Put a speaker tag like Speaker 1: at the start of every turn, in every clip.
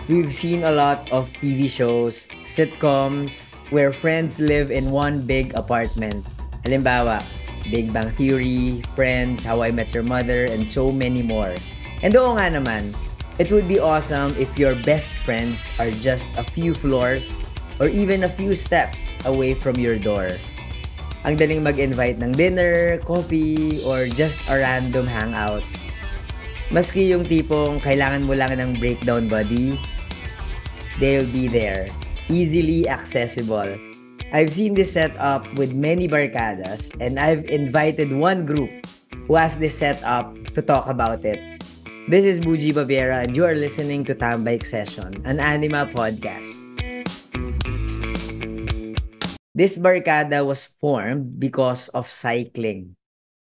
Speaker 1: We've seen a lot of TV shows, sitcoms, where friends live in one big apartment. Halimbawa, Big Bang Theory, Friends, How I Met Your Mother, and so many more. And oo nga naman, it would be awesome if your best friends are just a few floors or even a few steps away from your door. Ang daling mag-invite ng dinner, coffee, or just a random hangout. Maski yung tipong kailangan mo lang ng breakdown buddy, they'll be there, easily accessible. I've seen this set up with many barcadas, and I've invited one group who has this set up to talk about it. This is Buji Baviera, and you are listening to Tambike Session, an anima podcast. This barkada was formed because of cycling.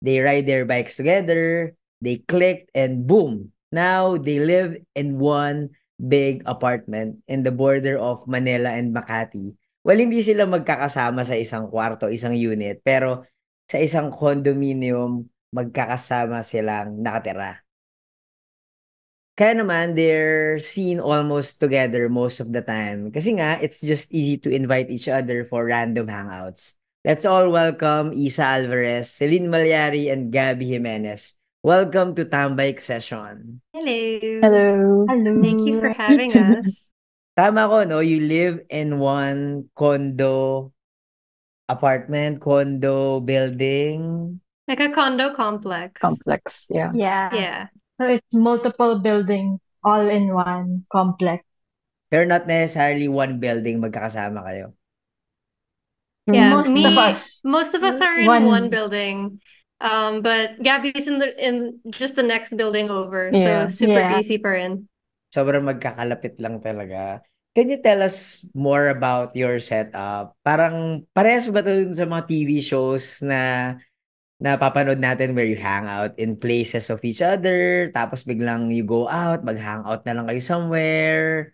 Speaker 1: They ride their bikes together, they clicked, and boom! Now they live in one big apartment in the border of Manila and Makati. Well, hindi sila magkakasama sa isang kwarto, isang unit, pero sa isang condominium, magkakasama silang nakatira. Kaya naman, they're seen almost together most of the time. Kasi nga, it's just easy to invite each other for random hangouts. Let's all welcome Isa Alvarez, Celine Malyari, and Gabby Jimenez. Welcome to Tambike Session.
Speaker 2: Hello.
Speaker 3: Hello.
Speaker 4: Hello.
Speaker 2: Thank you for having us.
Speaker 1: Tama ko, no? You live in one condo building.
Speaker 2: Like a condo complex.
Speaker 3: Complex, yeah.
Speaker 4: Yeah.
Speaker 2: Yeah.
Speaker 4: So it's multiple building all in one complex.
Speaker 1: Pero not necessarily one building magkakasama kayo.
Speaker 2: Yeah.
Speaker 4: Most of us.
Speaker 2: Most of us are in
Speaker 4: One-
Speaker 2: one building. But Gabby's in just the next building over.
Speaker 3: Yeah.
Speaker 2: So super
Speaker 4: Yeah.
Speaker 2: easy pa rin.
Speaker 1: Sobrang magkakalapit lang talaga. Can you tell us more about your setup? Parang parehas ba ito dun sa mga TV shows na napapanood natin where you hang out in places of each other, tapos biglang you go out, mag-hangout na lang kayo somewhere?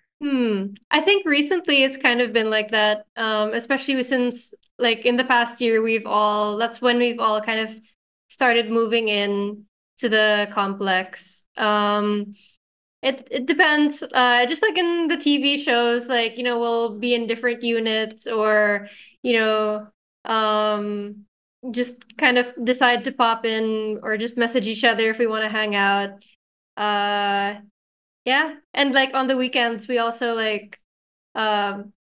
Speaker 2: I think recently it's kind of been like that. Especially since like in the past year that's when we've all kind of started moving in to the complex. It depends. Just like in the TV shows, like, we'll be in different units or, just kind of decide to pop in or just message each other if we want to hang out. Yeah. And like on the weekends, we also like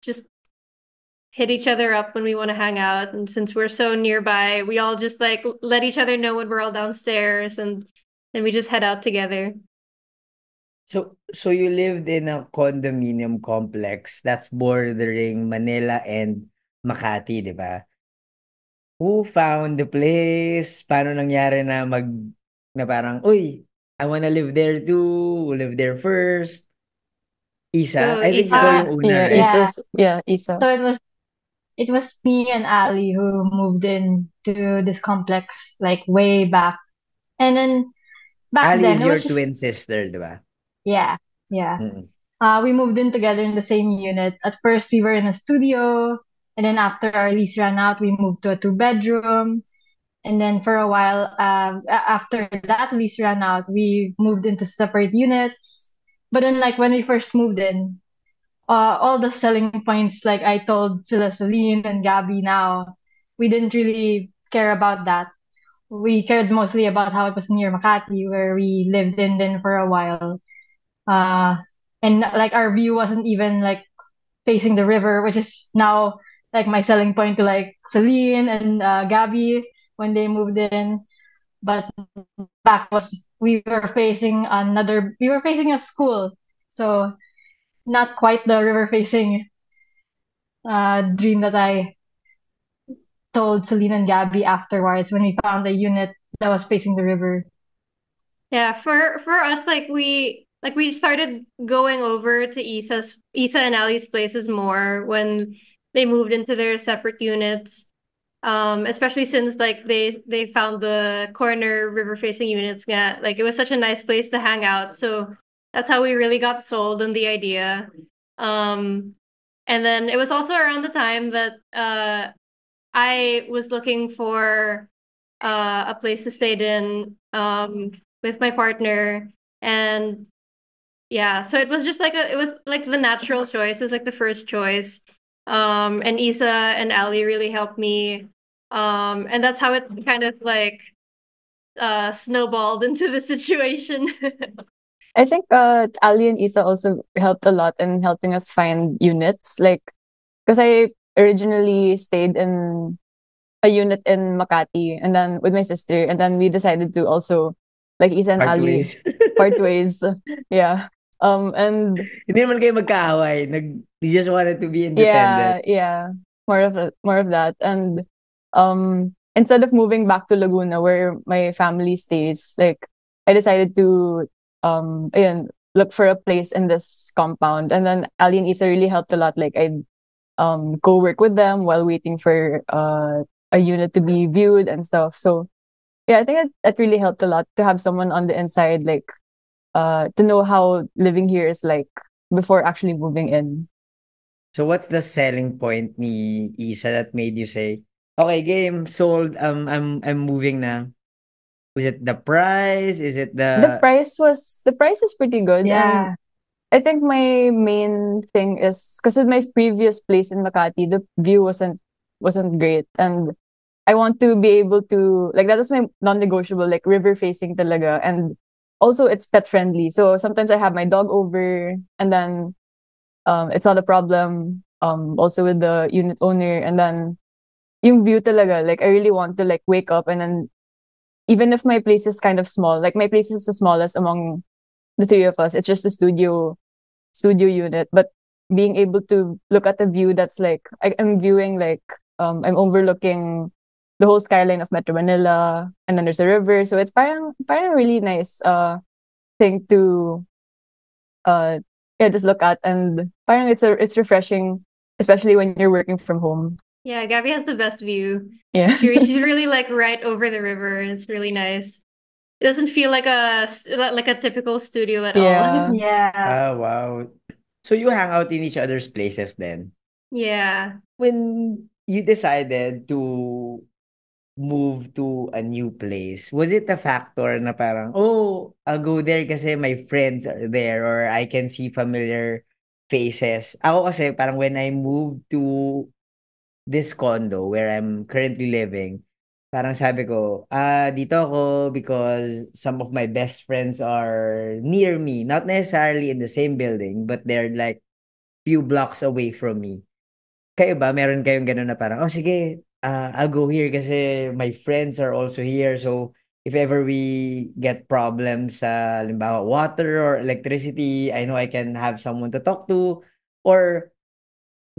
Speaker 2: just hit each other up when we want to hang out. And since we're so nearby, we all just like let each other know when we're all downstairs and then we just head out together.
Speaker 1: So you lived in a condominium complex that's bordering Manila and Makati, di ba? Who found the place? Paano nangyari na parang, uy, I wanna live there too. Who lived there first? Isa?
Speaker 2: So,
Speaker 1: I think
Speaker 2: Isa.
Speaker 1: ikaw yung una,
Speaker 3: Yeah,
Speaker 1: right?
Speaker 3: Isa.
Speaker 4: So it was me and Ali who moved in to this complex like way back. And then back
Speaker 1: Ali
Speaker 4: then
Speaker 1: is
Speaker 4: it
Speaker 1: your
Speaker 4: was just
Speaker 1: twin sister, di ba?
Speaker 4: yeah.
Speaker 1: Mm-mm.
Speaker 4: We moved in together in the same unit. At first we were in a studio, and then after our lease ran out, we moved to a two-bedroom. And then for a while, after that lease ran out, we moved into separate units. But then, like when we first moved in, all the selling points, like I told Sila Celine and Gabby now, we didn't really care about that. We cared mostly about how it was near Makati, where we lived in then for a while. Uh, and like our view wasn't even like facing the river, which is now like my selling point to like Celine and Gabby when they moved in. But back was we were facing a school, so not quite the river facing dream that I told Celine and Gabby afterwards when we found a unit that was facing the river.
Speaker 2: Yeah, for us, we started going over to Isa and Ali's places more when they moved into their separate units. Especially since like they found the corner river facing units. Yeah, like it was such a nice place to hang out. So that's how we really got sold on the idea. And then it was also around the time that I was looking for a place to stay in with my partner, and yeah, so it was just like it was like the natural choice. It was like the first choice. And Isa and Ali really helped me. And that's how it kind of like snowballed into the situation.
Speaker 3: I think Ali and Isa also helped a lot in helping us find units. Like, because I originally stayed in a unit in Makati and then with my sister, and then we decided to also, like Isa and
Speaker 1: Part
Speaker 3: Ali,
Speaker 1: ways.
Speaker 3: part ways. Yeah. And
Speaker 1: Hindi naman kayo magkaaway. You just wanted to be independent.
Speaker 3: yeah, more of that. And instead of moving back to Laguna where my family stays, like I decided to ayun, look for a place in this compound. And then Ali and Isa really helped a lot. Like I'd go work with them while waiting for a unit to be viewed and stuff. So yeah, I think that really helped a lot to have someone on the inside, like to know how living here is like before actually moving in.
Speaker 1: So what's the selling point ni Isa that made you say, okay, game, sold, I'm moving na? Was it the price? Is it the
Speaker 3: The price is pretty good, and
Speaker 4: Yeah.
Speaker 3: I think my main thing is because with my previous place in Makati, the view wasn't great, and I want to be able to, like, that was my non-negotiable, like river facing talaga, and also it's pet friendly. So sometimes I have my dog over, and then it's not a problem. Also with the unit owner, and then yung view talaga, like I really want to like wake up, and then even if my place is kind of small, like my place is the smallest among the three of us. It's just a studio unit, but being able to look at the view that's like I'm viewing like I'm overlooking the whole skyline of Metro Manila, and then there's a river, so it's parang really nice thing to uh yeah, just look at, and parang it's refreshing, especially when you're working from home.
Speaker 2: Yeah, Gabby has the best view.
Speaker 3: Yeah.
Speaker 2: She's really like right over the river, and it's really nice. It doesn't feel like like a typical studio at all.
Speaker 3: Yeah.
Speaker 4: Yeah.
Speaker 1: oh wow. So you hang out in each other's places then.
Speaker 2: Yeah.
Speaker 1: When you decided to move to a new place, was it a factor na parang, oh, I'll go there kasi my friends are there or I can see familiar faces? Ako kasi parang when I moved to this condo where I'm currently living, parang sabi ko, dito ako because some of my best friends are near me. Not necessarily in the same building, but they're like few blocks away from me. Kayo ba, meron kayong gano'n na parang, oh sige, I'll go here kasi my friends are also here. So, if ever we get problems sa, halimbawa, water or electricity, I know I can have someone to talk to. Or,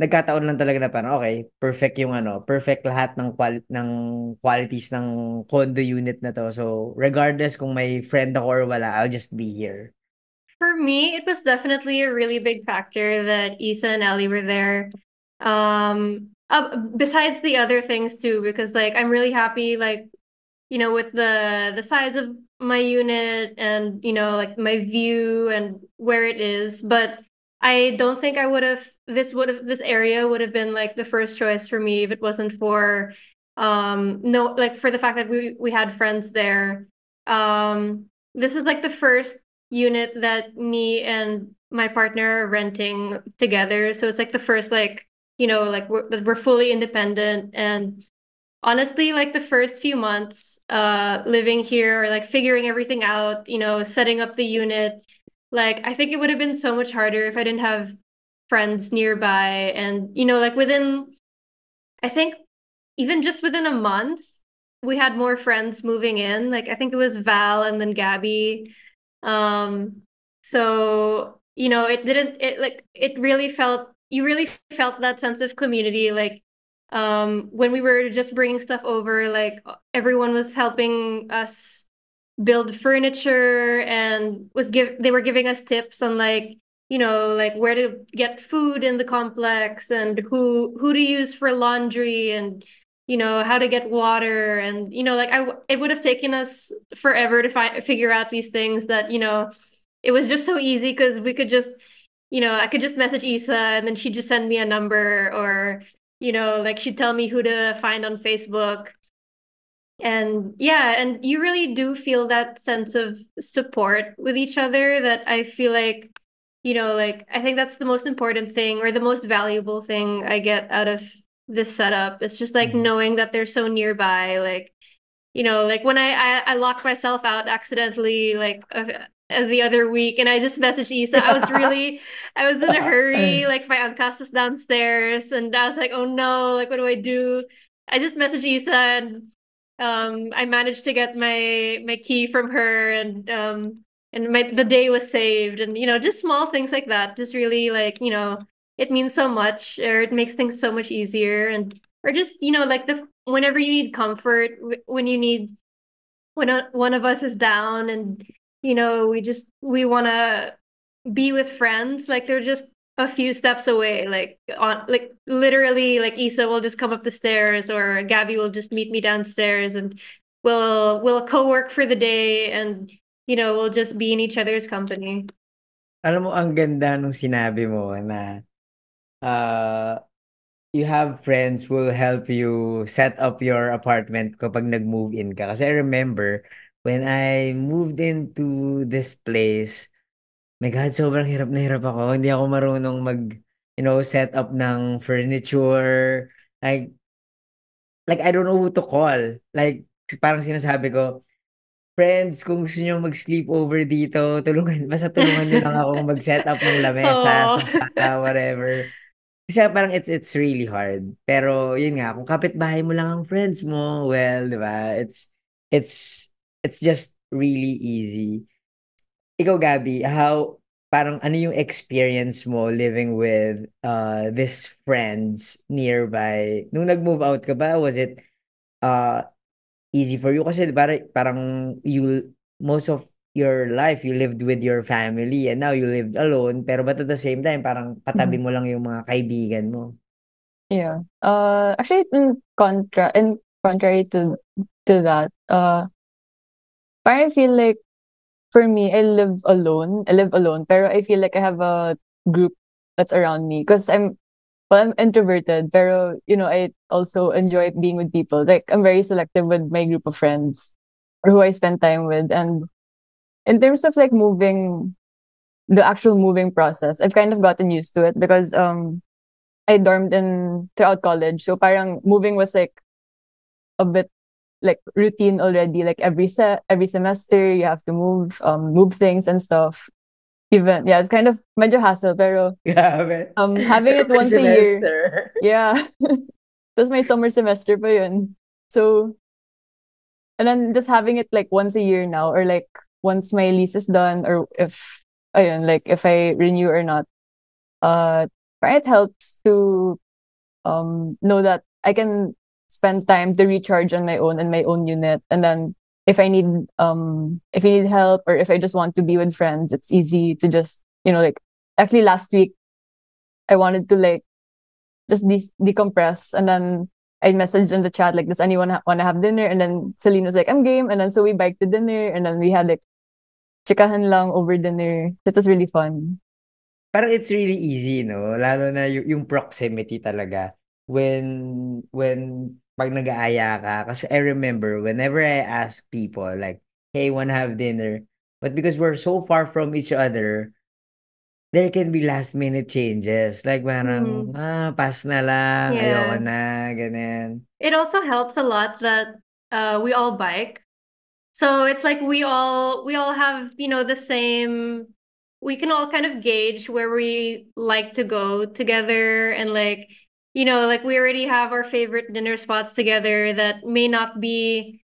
Speaker 1: nagkataon lang talaga na parang, okay, perfect yung ano, perfect lahat ng qualities ng condo unit na to. So, regardless kung may friend ako or wala, I'll just be here.
Speaker 2: For me, it was definitely a really big factor that Isa and Ali were there. Besides the other things too, because like I'm really happy, like with the size of my unit and like my view and where it is. But I don't think I would have this area would have been like the first choice for me if it wasn't for no like for the fact that we had friends there. This is like the first unit that me and my partner are renting together, so it's like the first like like we're fully independent. And honestly, like the first few months living here or like figuring everything out, setting up the unit, like I think it would have been so much harder if I didn't have friends nearby. And like within, I think, even just within a month, we had more friends moving in. Like I think it was Val and then Gabby. So it didn't it like it really felt you really felt that sense of community, like when we were just bringing stuff over, like everyone was helping us build furniture and they were giving us tips on like like where to get food in the complex and who to use for laundry and how to get water. And like it would have taken us forever to figure out these things that it was just so easy because we could just I could just message Isa and then she'd just send me a number, or like she'd tell me who to find on Facebook. And yeah, and you really do feel that sense of support with each other that I feel like like I think that's the most important thing or the most valuable thing I get out of this setup. It's just like
Speaker 1: Mhm.
Speaker 2: knowing that they're so nearby. Like, like when I locked myself out accidentally, like the other week, and I just messaged Isa. I was in a hurry. Like my angkas was downstairs, and I was like, oh no, like what do I do? I just messaged Isa, and I managed to get my key from her, and the day was saved, and just small things like that, just really like it means so much, or it makes things so much easier, and or just like the whenever you need comfort, when you need when one of us is down, and we want to be with friends, like they're just a few steps away, like literally, like Isa will just come up the stairs, or Gabby will just meet me downstairs, and we'll co-work for the day, and we'll just be in each other's company.
Speaker 1: Alam mo, ang ganda nung sinabi mo na uh, you have friends who will help you set up your apartment kapag nag-move in ka. Kasi I remember when I moved into this place, my God, sobrang hirap na hirap ako. Hindi ako marunong set up ng furniture. Like I don't know who to call. Like, parang sinasabi ko, friends, kung gusto nyo mag-sleep over dito, basta tulungan nyo lang akong mag-set up ng lamesa,
Speaker 2: Oh.
Speaker 1: sofa, whatever. Kasi parang it's really hard. Pero yun nga, kung kapitbahay mo lang ang friends mo, well, di ba? It's it's just really easy. Ikaw, Gabby, parang ano yung experience mo living with these friends nearby? Nung nag-move out ka ba, was it uh easy for you? Kasi parang most of your life you lived with your family and now you lived alone, pero but at the same time parang patabi
Speaker 3: Mhm.
Speaker 1: mo lang yung mga kaibigan mo.
Speaker 3: Yeah. Actually, in contrary to that, parang I feel like for me, I live alone. I live alone, pero I feel like I have a group that's around me because I'm introverted, pero I also enjoy being with people. Like I'm very selective with my group of friends or who I spend time with. And in terms of like the actual moving process, I've kind of gotten used to it because I dormed in throughout college. So parang moving was like a bit like routine already. Like every semester you have to move things and stuff. Even yeah, it's kind of medyo hassle, pero
Speaker 1: Grabe.
Speaker 3: having it
Speaker 1: Per
Speaker 3: once a year,
Speaker 1: semester.
Speaker 3: yeah. That's my summer semester pa yun. So, and then just having it like once a year now, or like once my lease is done, or if I renew or not, uh, it helps to know that I can spend time to recharge on my own in my own unit. And then if I need help, or if I just want to be with friends, it's easy to just like actually last week I wanted to like just decompress, and then I messaged in the chat like, does anyone want to have dinner? And then Celine was like, I'm game. And then so we biked to dinner, and then we had like chikahan lang over dinner. It was really fun.
Speaker 1: Parang it's really easy, no? Lalo na yung proximity talaga. When pag nag-aaya ka. Kasi I remember whenever I ask people like, hey, wanna have dinner? But because we're so far from each other, there can be last minute changes. Like parang,
Speaker 2: Mhm.
Speaker 1: pass na lang, ayoko
Speaker 2: Yeah.
Speaker 1: na, ganyan.
Speaker 2: It also helps a lot that we all bike. So it's like we all have, the same, we can all kind of gauge where we like to go together, and like, like we already have our favorite dinner spots together that may not be,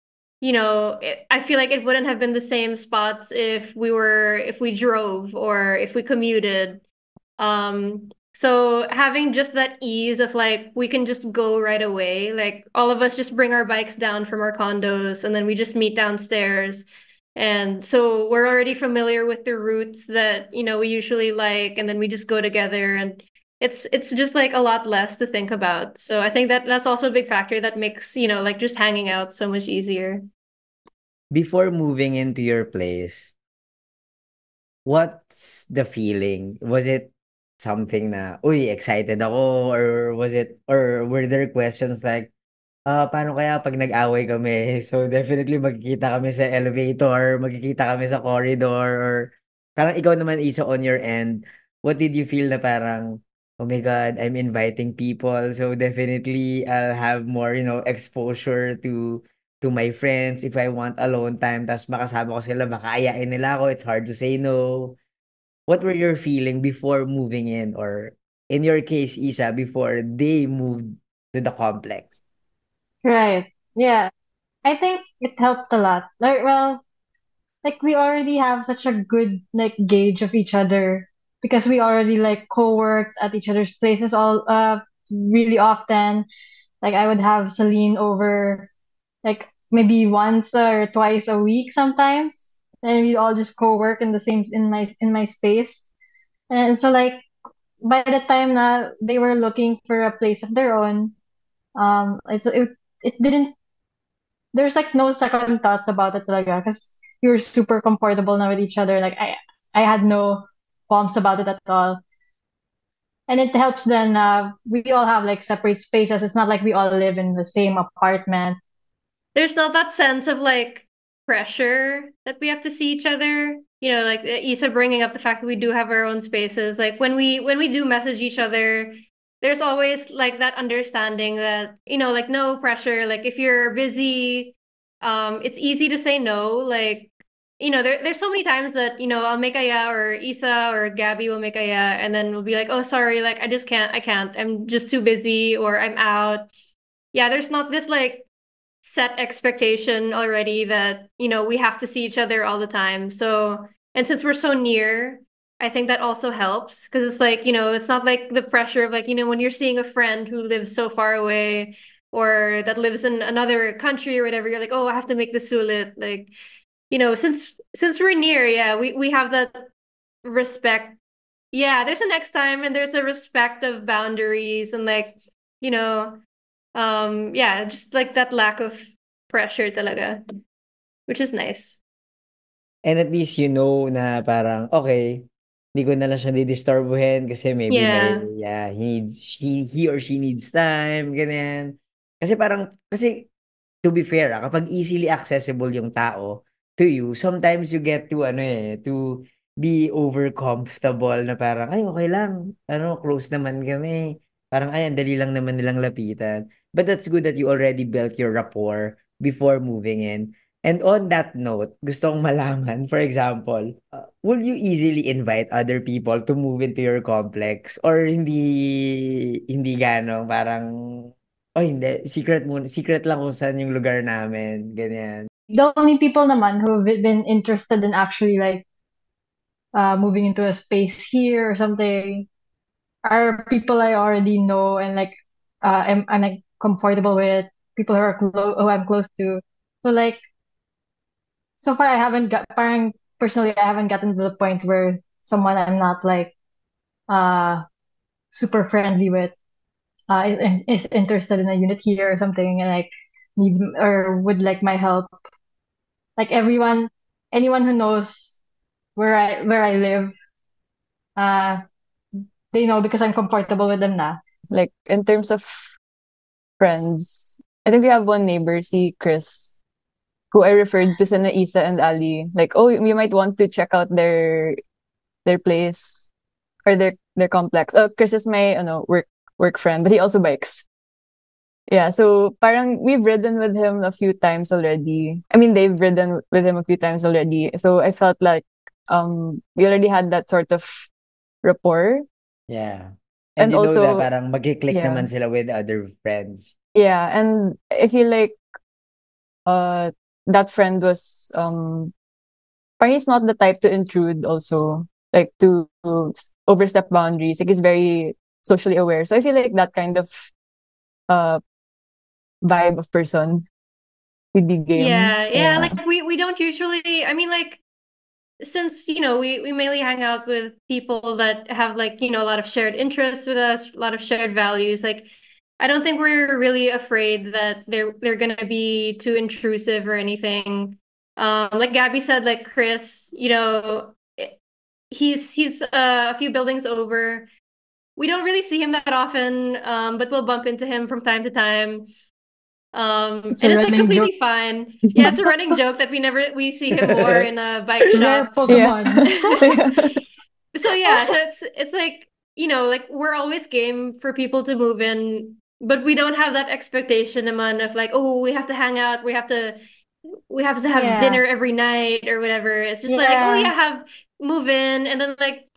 Speaker 2: I feel like it wouldn't have been the same spots if we drove or if we commuted. So having just that ease of like we can just go right away. Like all of us just bring our bikes down from our condos, and then we just meet downstairs. And so we're already familiar with the routes that, we usually like, and then we just go together, and it's just like a lot less to think about. So I think that that's also a big factor that makes, like just hanging out so much easier.
Speaker 1: Before moving into your place, what's the feeling? Was it something na, uy, excited ako? Or were there questions like, paano kaya pag nag-away kami? So definitely magkikita kami sa elevator, magkikita kami sa corridor, or parang ikaw naman, Isa, on your end, what did you feel na parang, oh my God, I'm inviting people, so definitely I'll have more, exposure to my friends if I want alone time, tapos makasama ko sila, baka ayain nila ako, it's hard to say no. What were your feeling before moving in, or in your case, Isa, before they moved to the complex?
Speaker 4: Right. Yeah. I think it helped a lot. Like we already have such a good like gauge of each other because we already like co-worked at each other's places all really often. Like I would have Celine over like maybe once or twice a week sometimes. And we all just co-work in the same in my space. And so like by the time na they were looking for a place of their own, it didn't there's like no second thoughts about it talaga because we were super comfortable now with each other. Like I had no qualms about it at all. And it helps then we all have like separate spaces. It's not like we all live in the same apartment.
Speaker 2: There's not that sense of like pressure that we have to see each other. Like Isa bringing up the fact that we do have our own spaces. Like when we do message each other, there's always like that understanding that, like no pressure. Like if you're busy, it's easy to say no. Like, there's so many times that, I'll make a yeah, or Isa or Gabby will make a yeah, and then we'll be like, oh, sorry, like I can't. I'm just too busy, or I'm out. Yeah, there's not this like set expectation already that, we have to see each other all the time. So, and since we're so near, I think that also helps because it's like, it's not like the pressure of like, when you're seeing a friend who lives so far away or that lives in another country or whatever, you're like, oh, I have to make the sulit. Like, since we're near, yeah, we have that respect. Yeah, there's a next time and there's a respect of boundaries and like, you know, yeah, just like that lack of pressure talaga, which is nice.
Speaker 1: And at least you know na parang, okay, hindi ko na lang siya didisturbuhin kasi maybe
Speaker 2: Yeah.
Speaker 1: he or she needs time, ganyan. Kasi to be fair, kapag easily accessible yung tao to you, sometimes you get to, to be over comfortable na parang, ay, okay lang, close naman kami. Parang, ay, ang dali lang naman nilang lapitan. But that's good that you already built your rapport before moving in. And on that note, gusto kong malaman, for example, will you easily invite other people to move into your complex? Or hindi gano'n, parang, oh hindi, secret lang kung saan yung lugar namin, ganyan.
Speaker 4: The only people naman who've been interested in actually like moving into a space here or something are people I already know and like I'm like comfortable with people who I'm close to. So like so far I haven't got parang personally I haven't gotten to the point where someone I'm not like uh super friendly with is interested in a unit here or something and like needs or would like my help. Like anyone who knows where I live, uh they know because I'm comfortable with them na.
Speaker 3: Like in terms of friends, I think we have one neighbor, si Chris, who I referred to Sana Isa and Ali. Like, oh, you might want to check out their place or their complex. Oh, Chris is my work friend, but he also bikes. Yeah, so parang we've ridden with him a few times already. I mean, they've ridden with him a few times already. So I felt like we already had that sort of rapport.
Speaker 1: Yeah. And
Speaker 3: And
Speaker 1: you know that
Speaker 3: also,
Speaker 1: parang magkiklik
Speaker 3: yeah.
Speaker 1: naman sila with other friends.
Speaker 3: Yeah, and I feel like that friend was parang he's not the type to intrude also, like to overstep boundaries. Like he's very socially aware. So I feel like that kind of uh vibe of person with the game.
Speaker 2: Yeah, like we don't usually, I mean, like, since we mainly hang out with people that have like a lot of shared interests with us, a lot of shared values. Like, I don't think we're really afraid that they're gonna be too intrusive or anything. Like Gabby said, like Chris, he's a few buildings over. We don't really see him that often, but we'll bump into him from time to time. And
Speaker 4: a
Speaker 2: it's like
Speaker 4: running
Speaker 2: completely
Speaker 4: joke.
Speaker 2: fine. Yeah, it's a running joke that we see him more in a bike
Speaker 4: Rare
Speaker 2: shop.
Speaker 4: Pokemon.
Speaker 3: Yeah.
Speaker 2: So yeah, so it's like, like we're always game for people to move in, but we don't have that expectation amount of like, oh, we have to hang out, we have to have
Speaker 4: Yeah.
Speaker 2: dinner every night or whatever. It's just like, oh
Speaker 4: Yeah.
Speaker 2: yeah, have move in, and then like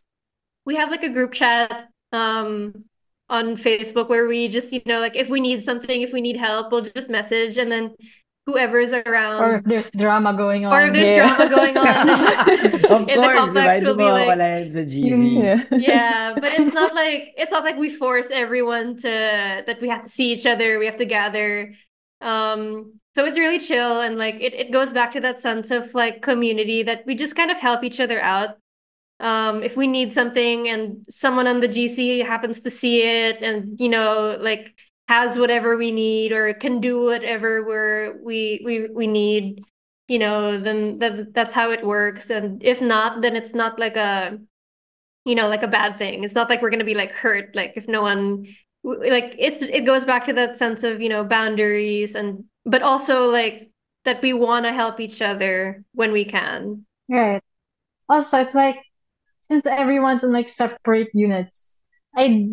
Speaker 2: we have like a group chat on Facebook where we just, like if we need something, if we need help, we'll just message, and then whoever's
Speaker 4: Or if
Speaker 2: around,
Speaker 4: there's drama going
Speaker 2: or if
Speaker 4: on.
Speaker 2: there's
Speaker 3: Yeah.
Speaker 2: drama going on
Speaker 1: Of
Speaker 2: in the
Speaker 1: course, di ba?
Speaker 2: complex,
Speaker 1: Hindi
Speaker 2: we'll be like,
Speaker 1: mawawala yan sa GC.
Speaker 4: Yung
Speaker 3: Yeah.
Speaker 2: yeah, but it's not like we force everyone to that we have to see each other, we have to gather. So it's really chill, and like it goes back to that sense of like community that we just kind of help each other out. If we need something and someone on the GC happens to see it and like has whatever we need or can do whatever we need, then that's how it works. And if not, then it's not like a bad thing. It's not like we're gonna be like hurt, like if no one like it goes back to that sense of, boundaries, and but also like that we want to help each other when we can.
Speaker 4: right. Also, it's like since everyone's in like separate units, I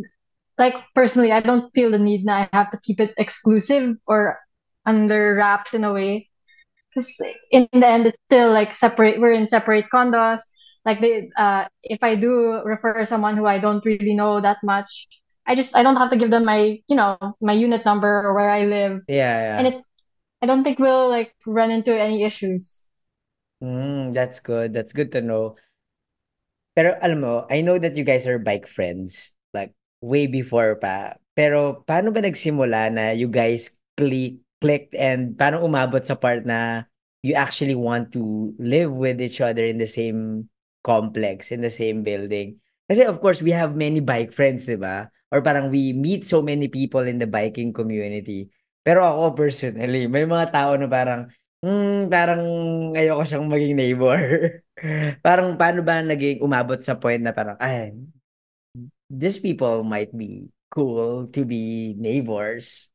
Speaker 4: like personally I don't feel the need that I have to keep it exclusive or under wraps in a way. Because in the end, it's still like separate. We're in separate condos. Like if I do refer someone who I don't really know that much, I don't have to give them my unit number or where I live,
Speaker 1: Yeah,
Speaker 4: and
Speaker 1: yeah.
Speaker 4: I don't think we'll like run into any issues.
Speaker 1: That's good. That's good to know. Pero alam mo, I know that you guys are bike friends, like way before pa. Pero paano ba nagsimula na you guys clicked and paano umabot sa part na you actually want to live with each other in the same complex, in the same building? Kasi of course, we have many bike friends, di ba? Or parang we meet so many people in the biking community. Pero ako personally, may mga tao na parang, parang ayoko siyang maging neighbor. Parang paano ba naging umabot sa point na parang, ay, these people might be cool to be neighbors?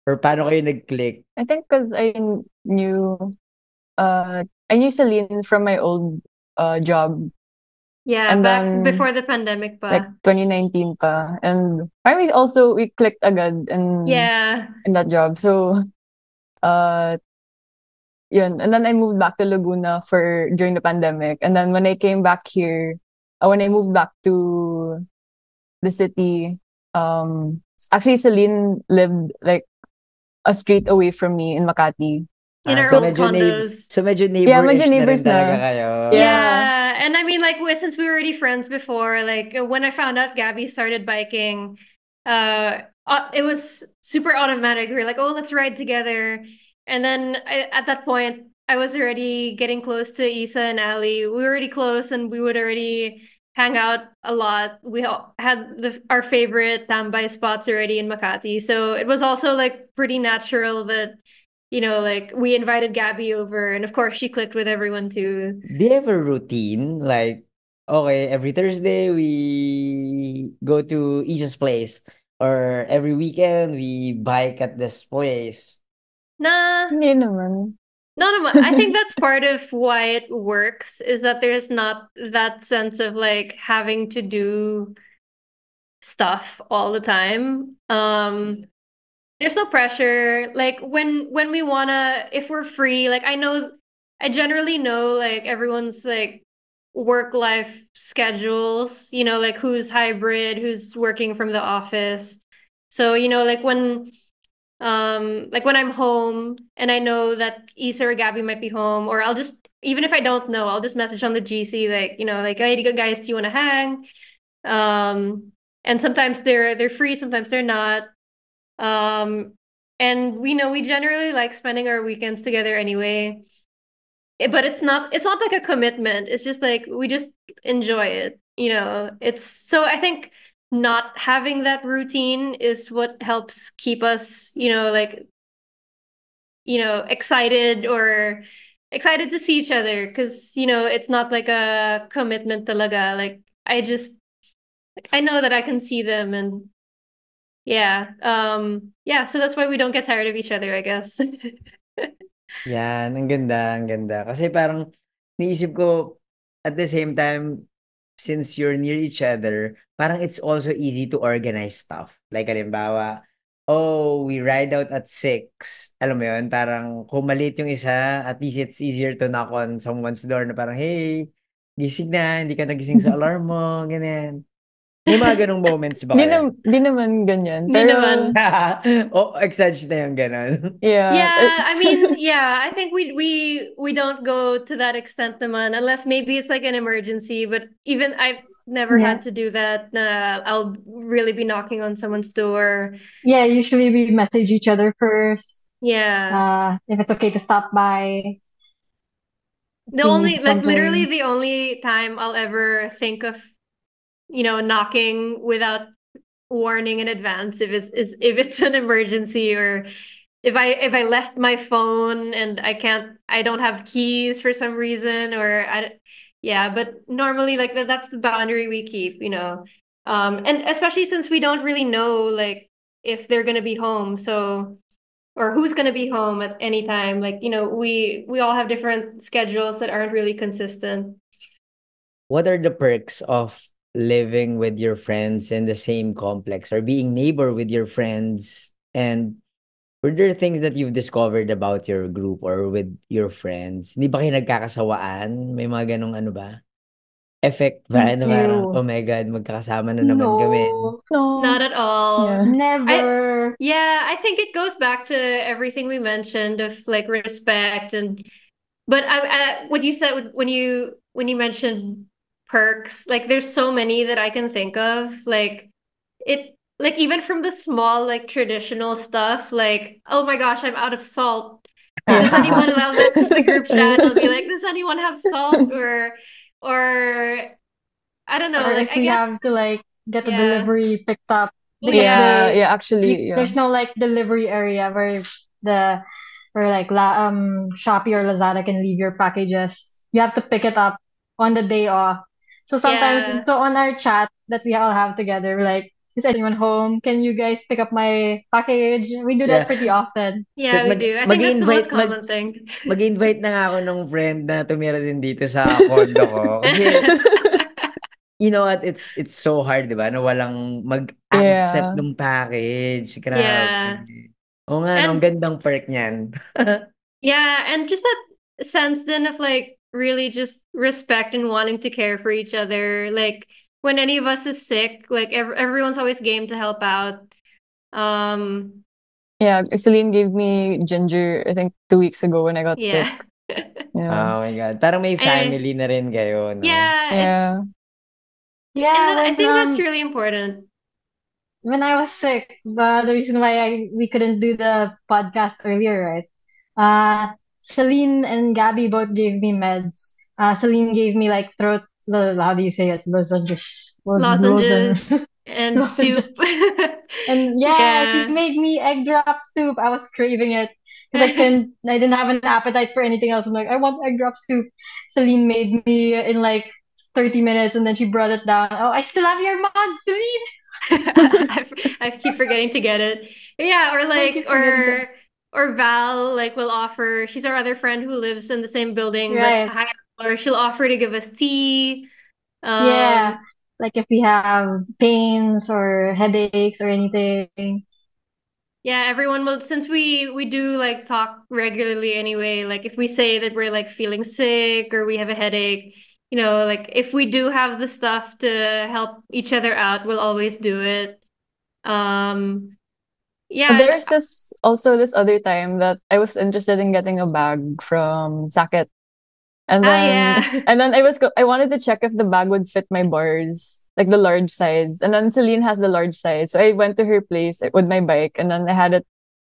Speaker 1: Or paano kayo nag-click?
Speaker 3: I think because knew I knew Celine from my old job,
Speaker 2: Yeah,
Speaker 3: and
Speaker 2: back
Speaker 3: then
Speaker 2: before the pandemic
Speaker 3: like
Speaker 2: pa.
Speaker 3: 2019 pa, and parang we clicked agad
Speaker 2: Yeah.
Speaker 3: in that job. So uh yun, and then I moved back to Laguna for during the pandemic, and then when I came back here, when I moved back to the city, actually Celine lived like a street away from me in Makati.
Speaker 2: In our
Speaker 3: So
Speaker 2: old condos.
Speaker 1: So medyo
Speaker 3: yeah, medyo
Speaker 1: neighbor-ish na rin
Speaker 3: neighbors
Speaker 1: talaga
Speaker 3: na.
Speaker 1: kayo.
Speaker 3: Yeah.
Speaker 2: Yeah, and I mean, like, since we were already friends before, like, when I found out Gabby started biking, it was super automatic. We were like, oh, let's ride together. And then at that point, I was already getting close to Isa and Ali. We were already close, and we would already hang out a lot. We all had our favorite tambay spots already in Makati, so it was also like pretty natural that like we invited Gabby over, and of course she clicked with everyone too.
Speaker 1: Do you have a routine? Like, okay, every Thursday we go to Isa's place. Or every weekend we bike at this place.
Speaker 2: Nah,
Speaker 3: Hindi naman.
Speaker 2: no. I think that's part of why it works is that there's not that sense of like having to do stuff all the time. There's no pressure. Like when we wanna, if we're free, like I generally know like everyone's like work life schedules, like who's hybrid, who's working from the office. So, like when I'm home and I know that Issa or Gabby might be home, or I'll just, even if I don't know, I'll just message on the GC, like, like, hey, guys, do you want to hang? And sometimes they're free, sometimes they're not. Um, and we generally like spending our weekends together anyway. But it's not like a commitment. It's just like we just enjoy it. It's so I think not having that routine is what helps keep us, like, excited to see each other because, it's not like a commitment talaga. Like I know that I can see them, and yeah, so that's why we don't get tired of each other, I guess.
Speaker 1: Yan, ang ganda, ang ganda. Kasi parang naisip ko at the same time, since you're near each other, parang it's also easy to organize stuff. Like, halimbawa, oh, we ride out at 6. Alam mo yun, parang kung maliit yung isa, at least it's easier to knock on someone's door na parang, hey, gising na, hindi ka nagising sa alarm mo, ganyan. May mga ganong moments ba
Speaker 3: Di,
Speaker 1: kayo?
Speaker 3: di naman ganyan.
Speaker 2: Hindi naman.
Speaker 3: Pero,
Speaker 1: Oh, exage na yung ganon.
Speaker 3: yeah.
Speaker 2: Yeah, I mean, yeah, I think we don't go to that extent naman unless maybe it's like an emergency, but even I've never
Speaker 4: Yeah.
Speaker 2: had to do that. I'll really be knocking on someone's door.
Speaker 4: Yeah, usually we message each other first.
Speaker 2: Yeah.
Speaker 4: If it's okay to stop by.
Speaker 2: The
Speaker 4: If we
Speaker 2: only
Speaker 4: need
Speaker 2: like
Speaker 4: something.
Speaker 2: literally the only time I'll ever think of, knocking without warning in advance is if it's an emergency, or if I left my phone and I don't have keys for some reason, or yeah, but normally like that's the boundary we keep, and especially since we don't really know like if they're gonna be home, so or who's gonna be home at any time, like we all have different schedules that aren't really consistent.
Speaker 1: What are the perks of living with your friends in the same complex or being neighbor with your friends? And were there things that you've discovered about your group or with your friends? Hindi ba kayo nagkakasawaan? May mga ganong ano ba? Effect ba? Na parang,
Speaker 3: Ew.
Speaker 1: oh my God, magkakasama na naman kami.
Speaker 4: No,
Speaker 2: Not
Speaker 3: No.
Speaker 2: at all.
Speaker 3: Yeah.
Speaker 4: never.
Speaker 2: Yeah, I think it goes back to everything we mentioned of like respect but what you said when you mentioned perks, like there's so many that I can think of, like even from the small like traditional stuff, like oh my gosh, I'm out of salt. Does anyone? I'll message the group chat. I'll be like, does anyone have salt or I don't know.
Speaker 4: Or
Speaker 2: Like
Speaker 4: if
Speaker 2: I
Speaker 4: we
Speaker 2: guess
Speaker 4: have to like get the
Speaker 2: yeah.
Speaker 4: delivery picked up
Speaker 2: Oh,
Speaker 4: because
Speaker 3: Yeah,
Speaker 2: yeah.
Speaker 3: yeah, actually, yeah.
Speaker 4: there's no like delivery area where like Shopee or Lazada can leave your packages. You have to pick it up on the day off. So sometimes,
Speaker 2: Yeah.
Speaker 4: so on our chat that we all have together, we're like, is anyone home? Can you guys pick up my package? We do
Speaker 1: Yeah.
Speaker 4: that pretty often.
Speaker 2: Yeah,
Speaker 1: Shit,
Speaker 2: we do. I think that's the most common thing.
Speaker 1: mag-invite na nga ako ng friend na tumira din dito sa condo ko. Kasi, you know what, it's so hard, di ba? Na walang mag-accept
Speaker 3: Yeah.
Speaker 1: ng package. Grabe.
Speaker 2: Yeah.
Speaker 1: Oo nga, no, ang
Speaker 2: And
Speaker 1: gandang perk niyan.
Speaker 2: yeah, and just that sense then of like really just respect and wanting to care for each other. Like when any of us is sick, like everyone's always game to help out. Um,
Speaker 3: Yeah, Celine gave me ginger, I think 2 weeks ago when I got sick.
Speaker 2: yeah.
Speaker 3: Yeah.
Speaker 1: Oh my God. Parang may
Speaker 2: Eh,
Speaker 1: family na rin kayo, no?
Speaker 2: Yeah,
Speaker 3: Yeah.
Speaker 2: and
Speaker 4: Yeah,
Speaker 2: then I think that's really important.
Speaker 4: when I was sick, the reason why we couldn't do the podcast earlier, right? Celine and Gabby both gave me meds. Celine gave me like how do you say it? Lozenges.
Speaker 2: Lozenges and
Speaker 4: Lozenges.
Speaker 2: soup.
Speaker 4: And yeah, she made me egg drop soup. I was craving it because I didn't have an appetite for anything else. I'm like, I want egg drop soup. Celine made me in like 30 minutes and then she brought it down. Oh, I still have your mug, Celine.
Speaker 2: I keep forgetting to get it. Yeah, or like or Val like will offer. She's our other friend who lives in the same building,
Speaker 4: Right.
Speaker 2: but or she'll offer to give us tea.
Speaker 4: Yeah. Like if we have pains or headaches or anything.
Speaker 2: Yeah, everyone will, since we do like talk regularly anyway, like if we say that we're like feeling sick or we have a headache, like if we do have the stuff to help each other out, we'll always do it. Yeah,
Speaker 3: There's also this other time that I was interested in getting a bag from Saket. And then
Speaker 2: yeah.
Speaker 3: and then I wanted to check if the bag would fit my bars, like the large size. And then Celine has the large size. So I went to her place with my bike and then I had it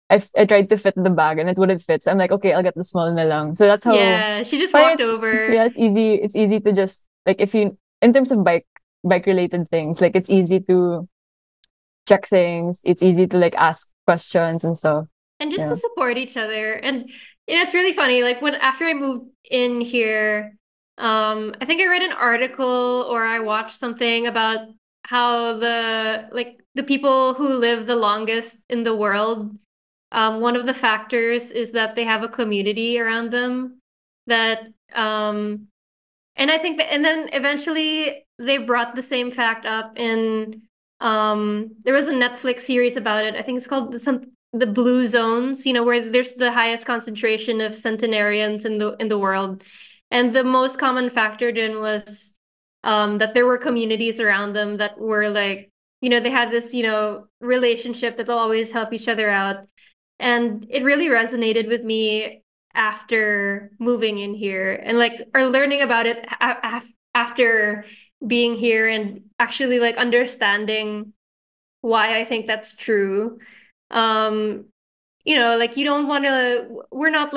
Speaker 3: I tried to fit the bag and it wouldn't fit. So I'm like, okay, I'll get the small na lang. So that's how
Speaker 2: Yeah, she just
Speaker 3: parang
Speaker 2: walked over.
Speaker 3: yeah, it's easy to just like if you in terms of bike related things, like it's easy to check things, it's easy to like ask questions and stuff.
Speaker 2: And just
Speaker 3: Yeah.
Speaker 2: to support each other. And it's really funny. Like when after I moved in here, I think I read an article or I watched something about how the people who live the longest in the world, one of the factors is that they have a community around them that and I think that, and then eventually they brought the same fact up in there was a Netflix series about it. I think it's called the Blue Zones, where there's the highest concentration of centenarians in the world. And the most common factor then was that there were communities around them that were like, they had this, relationship that they'll always help each other out. And it really resonated with me after moving in here and like or learning about it after being here and actually like understanding why I think that's true. Um, like you don't want to, we're not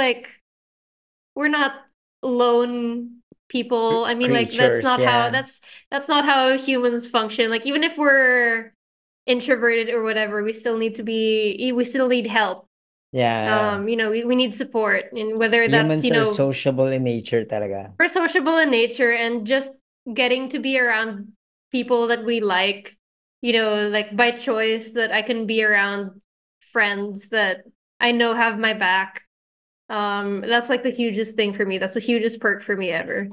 Speaker 2: lone people. I mean, like
Speaker 1: Creatures, yeah.
Speaker 2: that's not how humans function. Like even if we're introverted or whatever, we still need help.
Speaker 1: Yeah.
Speaker 2: We need support, and whether that's,
Speaker 1: Humans are sociable in nature talaga.
Speaker 2: we're sociable in nature and just getting to be around people that we like, like by choice, that I can be around friends that I know have my back. That's like the hugest thing for me. That's the hugest perk for me ever.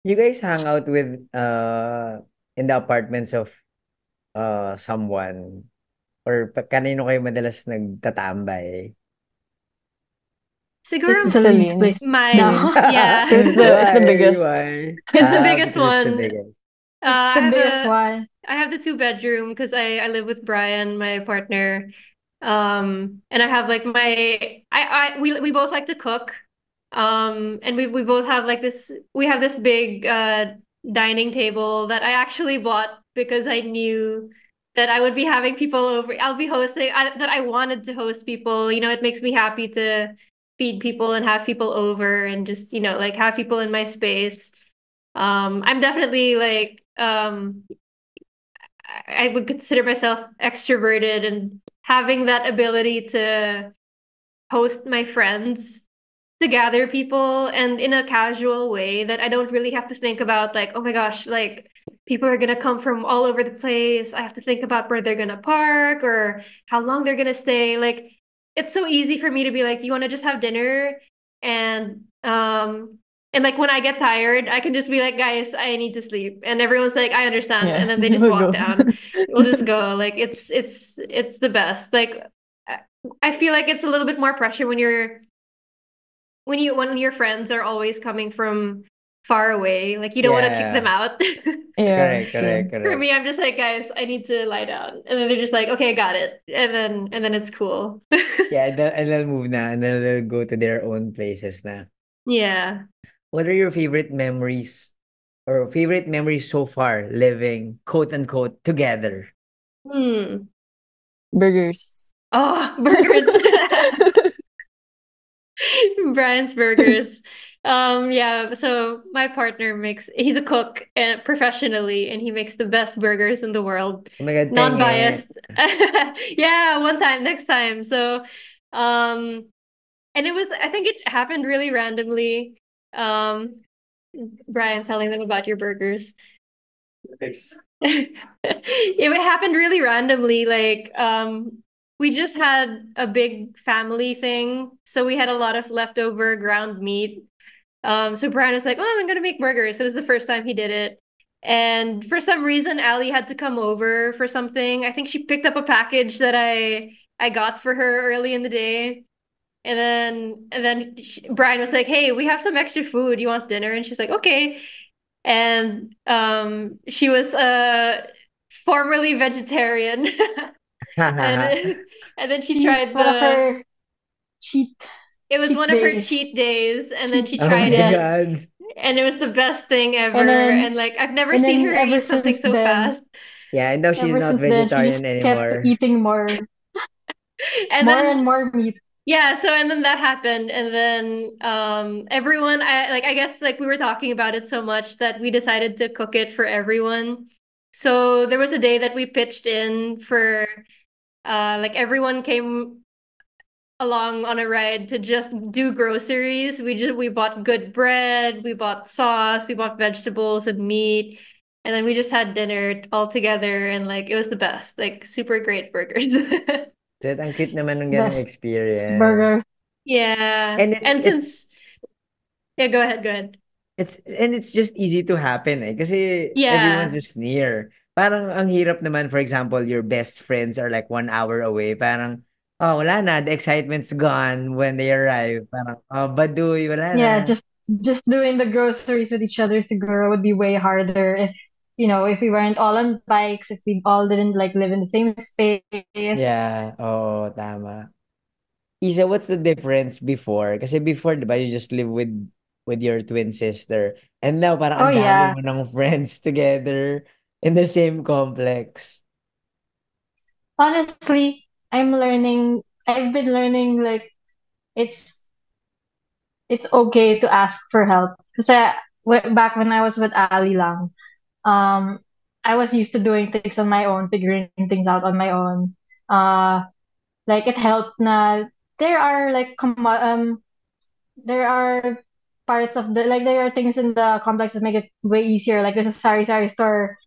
Speaker 1: You guys hang out with in the apartments of someone or kanino kayo madalas nagtatambay?
Speaker 2: Siguro
Speaker 4: It's Celine's
Speaker 3: Celine's.
Speaker 4: place
Speaker 2: mine.
Speaker 4: now.
Speaker 2: Yeah.
Speaker 3: It's the biggest.
Speaker 1: Why?
Speaker 2: It's the biggest
Speaker 1: Because it's the
Speaker 2: one.
Speaker 1: biggest.
Speaker 2: I
Speaker 4: The
Speaker 2: have
Speaker 4: biggest one.
Speaker 2: I have the 2 bedroom because I live with Brian, my partner. And I have like we both like to cook. And we both have like we have this big dining table that I actually bought because I knew that I would be having people over. I'll be hosting, that I wanted to host people. It makes me happy to feed people and have people over and just, like have people in my space. I'm definitely like I would consider myself extroverted, and having that ability to host my friends, to gather people and in a casual way that I don't really have to think about like, oh my gosh, like people are gonna come from all over the place. I have to think about where they're gonna park or how long they're gonna stay. Like it's so easy for me to be like, do you want to just have dinner? And and like when I get tired, I can just be like, guys, I need to sleep. And everyone's like, I understand.
Speaker 3: Yeah.
Speaker 2: And then they just
Speaker 3: We'll
Speaker 2: walk
Speaker 3: go.
Speaker 2: down. We'll just go. Like it's the best. Like I feel like it's a little bit more pressure when when your friends are always coming from far away. Like you don't want to kick them
Speaker 1: Yeah.
Speaker 2: out.
Speaker 3: Yeah,
Speaker 1: Correct.
Speaker 2: For me, I'm just like, guys, I need to lie down. And then they're just like, okay, got it. And then it's cool.
Speaker 1: Yeah, and they'll move na, and then they'll go to their own places na.
Speaker 2: Yeah.
Speaker 1: What are your favorite memories or favorite memories so far living quote unquote together?
Speaker 3: Burgers.
Speaker 2: Oh, burgers. Brian's Burgers. Yeah, so my partner he's a cook professionally, and he makes the best burgers in the world.
Speaker 1: Oh my God,
Speaker 2: Not
Speaker 1: tenge.
Speaker 2: biased. Yeah, one time, next time. So, and I think it happened really randomly. Brian, telling them about your burgers.
Speaker 1: Thanks.
Speaker 2: It happened really randomly. Like, we just had a big family thing, so we had a lot of leftover ground meat. So Brian was like, "Oh, I'm gonna make burgers." It was the first time he did it, and for some reason, Ali had to come over for something. I think she picked up a package that I got for her early in the day, and then Brian was like, "Hey, we have some extra food. You want dinner?" And she's like, "Okay." And she was formerly vegetarian, and and then she
Speaker 4: It's
Speaker 2: tried
Speaker 4: one of her cheat
Speaker 2: it was
Speaker 4: cheat
Speaker 2: one of her
Speaker 4: days.
Speaker 2: cheat days, and then
Speaker 4: Cheat
Speaker 2: she
Speaker 1: Oh my
Speaker 2: tried
Speaker 4: yeah.
Speaker 2: it,
Speaker 1: God.
Speaker 2: and it was the best thing
Speaker 4: And
Speaker 2: ever.
Speaker 4: then
Speaker 2: And like I've never
Speaker 4: and
Speaker 2: seen
Speaker 4: then
Speaker 2: her eat something so fast.
Speaker 1: Yeah, and now she's
Speaker 4: ever
Speaker 1: not
Speaker 4: since then she just
Speaker 1: vegetarian
Speaker 4: kept
Speaker 1: anymore.
Speaker 4: eating more
Speaker 2: And
Speaker 4: more
Speaker 2: then
Speaker 4: and more meat.
Speaker 2: yeah, so and then that happened, and then everyone, I guess like we were talking about it so much that we decided to cook it for everyone. So there was a day that we pitched in for like everyone came along on a ride to just do groceries. We bought good bread, we bought sauce, we bought vegetables and meat, and then we just had dinner all together, and like it was the best. Like super great burgers.
Speaker 1: Dude, ang cute naman ng ganong
Speaker 4: Best
Speaker 1: experience.
Speaker 4: burger.
Speaker 2: Yeah.
Speaker 1: And
Speaker 2: And
Speaker 1: it's
Speaker 2: since yeah, go ahead, go ahead.
Speaker 1: it's just easy to happen eh. Kasi everyone's
Speaker 2: Yeah.
Speaker 1: just near. Parang ang hirap naman, for example, your best friends are like 1 hour away. Parang, oh, wala na. The excitement's gone when they arrive. Parang, oh, baduy, wala na.
Speaker 4: Yeah, just doing the groceries with each other siguro would be way harder if if we weren't all on bikes, if we all didn't like live in the same space.
Speaker 1: Yeah, oo, tama. Isa, what's the difference before? Kasi before, di ba, you just live with your twin sister. And now,
Speaker 4: Oh
Speaker 1: parang ang dami
Speaker 4: yeah.
Speaker 1: mo ng friends together in the same complex.
Speaker 4: Honestly, I've been learning like it's it's okay to ask for help. Kasi back when I was with Ali lang, um, I was used to doing things on my own, figuring things out on my own. Uh, like it helped na there are there are parts of there are things in the complex that make it way easier. Like there's a sari store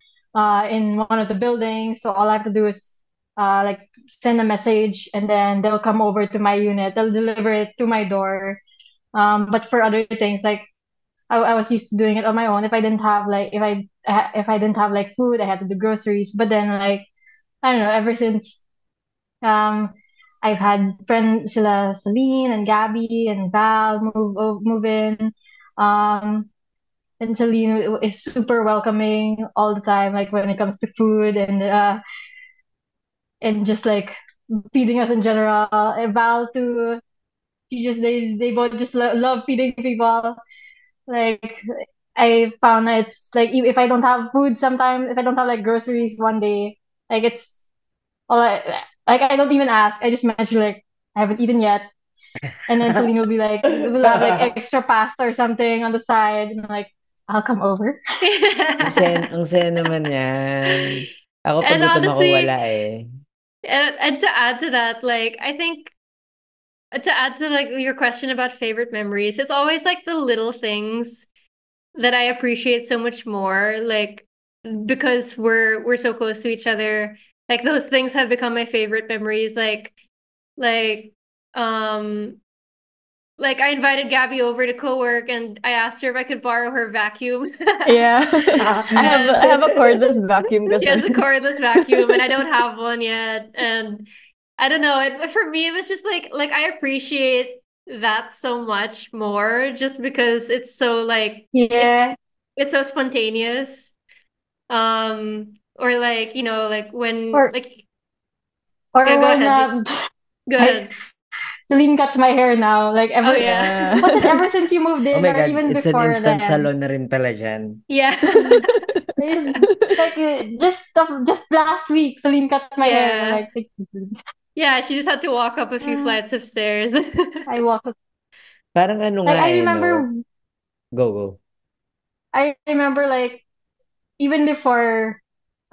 Speaker 4: in one of the buildings, so all I have to do is like send a message and then they'll come over to my unit. They'll deliver it to my door. But for other things, like I was used to doing it on my own. If I didn't have like if I didn't have like food, I had to do groceries. But then like I don't know, ever since um I've had friends sila Celine and Gabby and Val move in. Um and Celine is super welcoming all the time, like when it comes to food and just like feeding us in general. And Val too, they both just love feeding people. Like I found that it's like if I don't have food sometimes, if I don't have like groceries one day, like it's all like I don't even ask. I just mention like I haven't eaten yet. And then Celine will be like, we'll have like extra pasta or something on the side. And I'm like, I'll come over.
Speaker 1: Ang saya naman yan. Ako pag
Speaker 2: And
Speaker 1: gutom ako,
Speaker 2: honestly,
Speaker 1: wala eh.
Speaker 2: and to add to that, like I think to add to like your question about favorite memories, it's always like the little things that I appreciate so much more, like because we're so close to each other. Like those things have become my favorite memories. Like um like I invited Gabby over to co-work and I asked her if I could borrow her vacuum.
Speaker 3: Yeah. I have a
Speaker 2: And
Speaker 3: cordless vacuum
Speaker 2: she has a
Speaker 3: kasi.
Speaker 2: cordless vacuum and I don't have one yet. And I don't know, for me it was just like I appreciate that so much more just because it's so like
Speaker 4: Yeah.
Speaker 2: it's so spontaneous. Or like, like when
Speaker 4: Or
Speaker 2: like yeah,
Speaker 4: or
Speaker 2: go
Speaker 4: when
Speaker 2: ahead. Go
Speaker 4: I,
Speaker 2: ahead.
Speaker 4: Celine cuts my hair now. Like
Speaker 2: Oh
Speaker 4: ever
Speaker 2: yeah.
Speaker 3: Yeah.
Speaker 4: was it ever since you moved
Speaker 1: Oh
Speaker 4: in
Speaker 1: my
Speaker 4: or
Speaker 1: God,
Speaker 4: even
Speaker 1: it's an
Speaker 4: before
Speaker 1: instant
Speaker 4: then?
Speaker 1: salon na rin pala dyan.
Speaker 2: Yeah.
Speaker 4: It's like just last week, Celine cut my hair. I'm
Speaker 2: Yeah.
Speaker 4: like, thank you, Celine.
Speaker 2: Yeah, she just had to walk up a few
Speaker 4: Uh,
Speaker 2: flights of stairs.
Speaker 4: I walk
Speaker 1: Parang ano
Speaker 4: like
Speaker 1: nga eh, no? Go, go.
Speaker 4: I remember like even before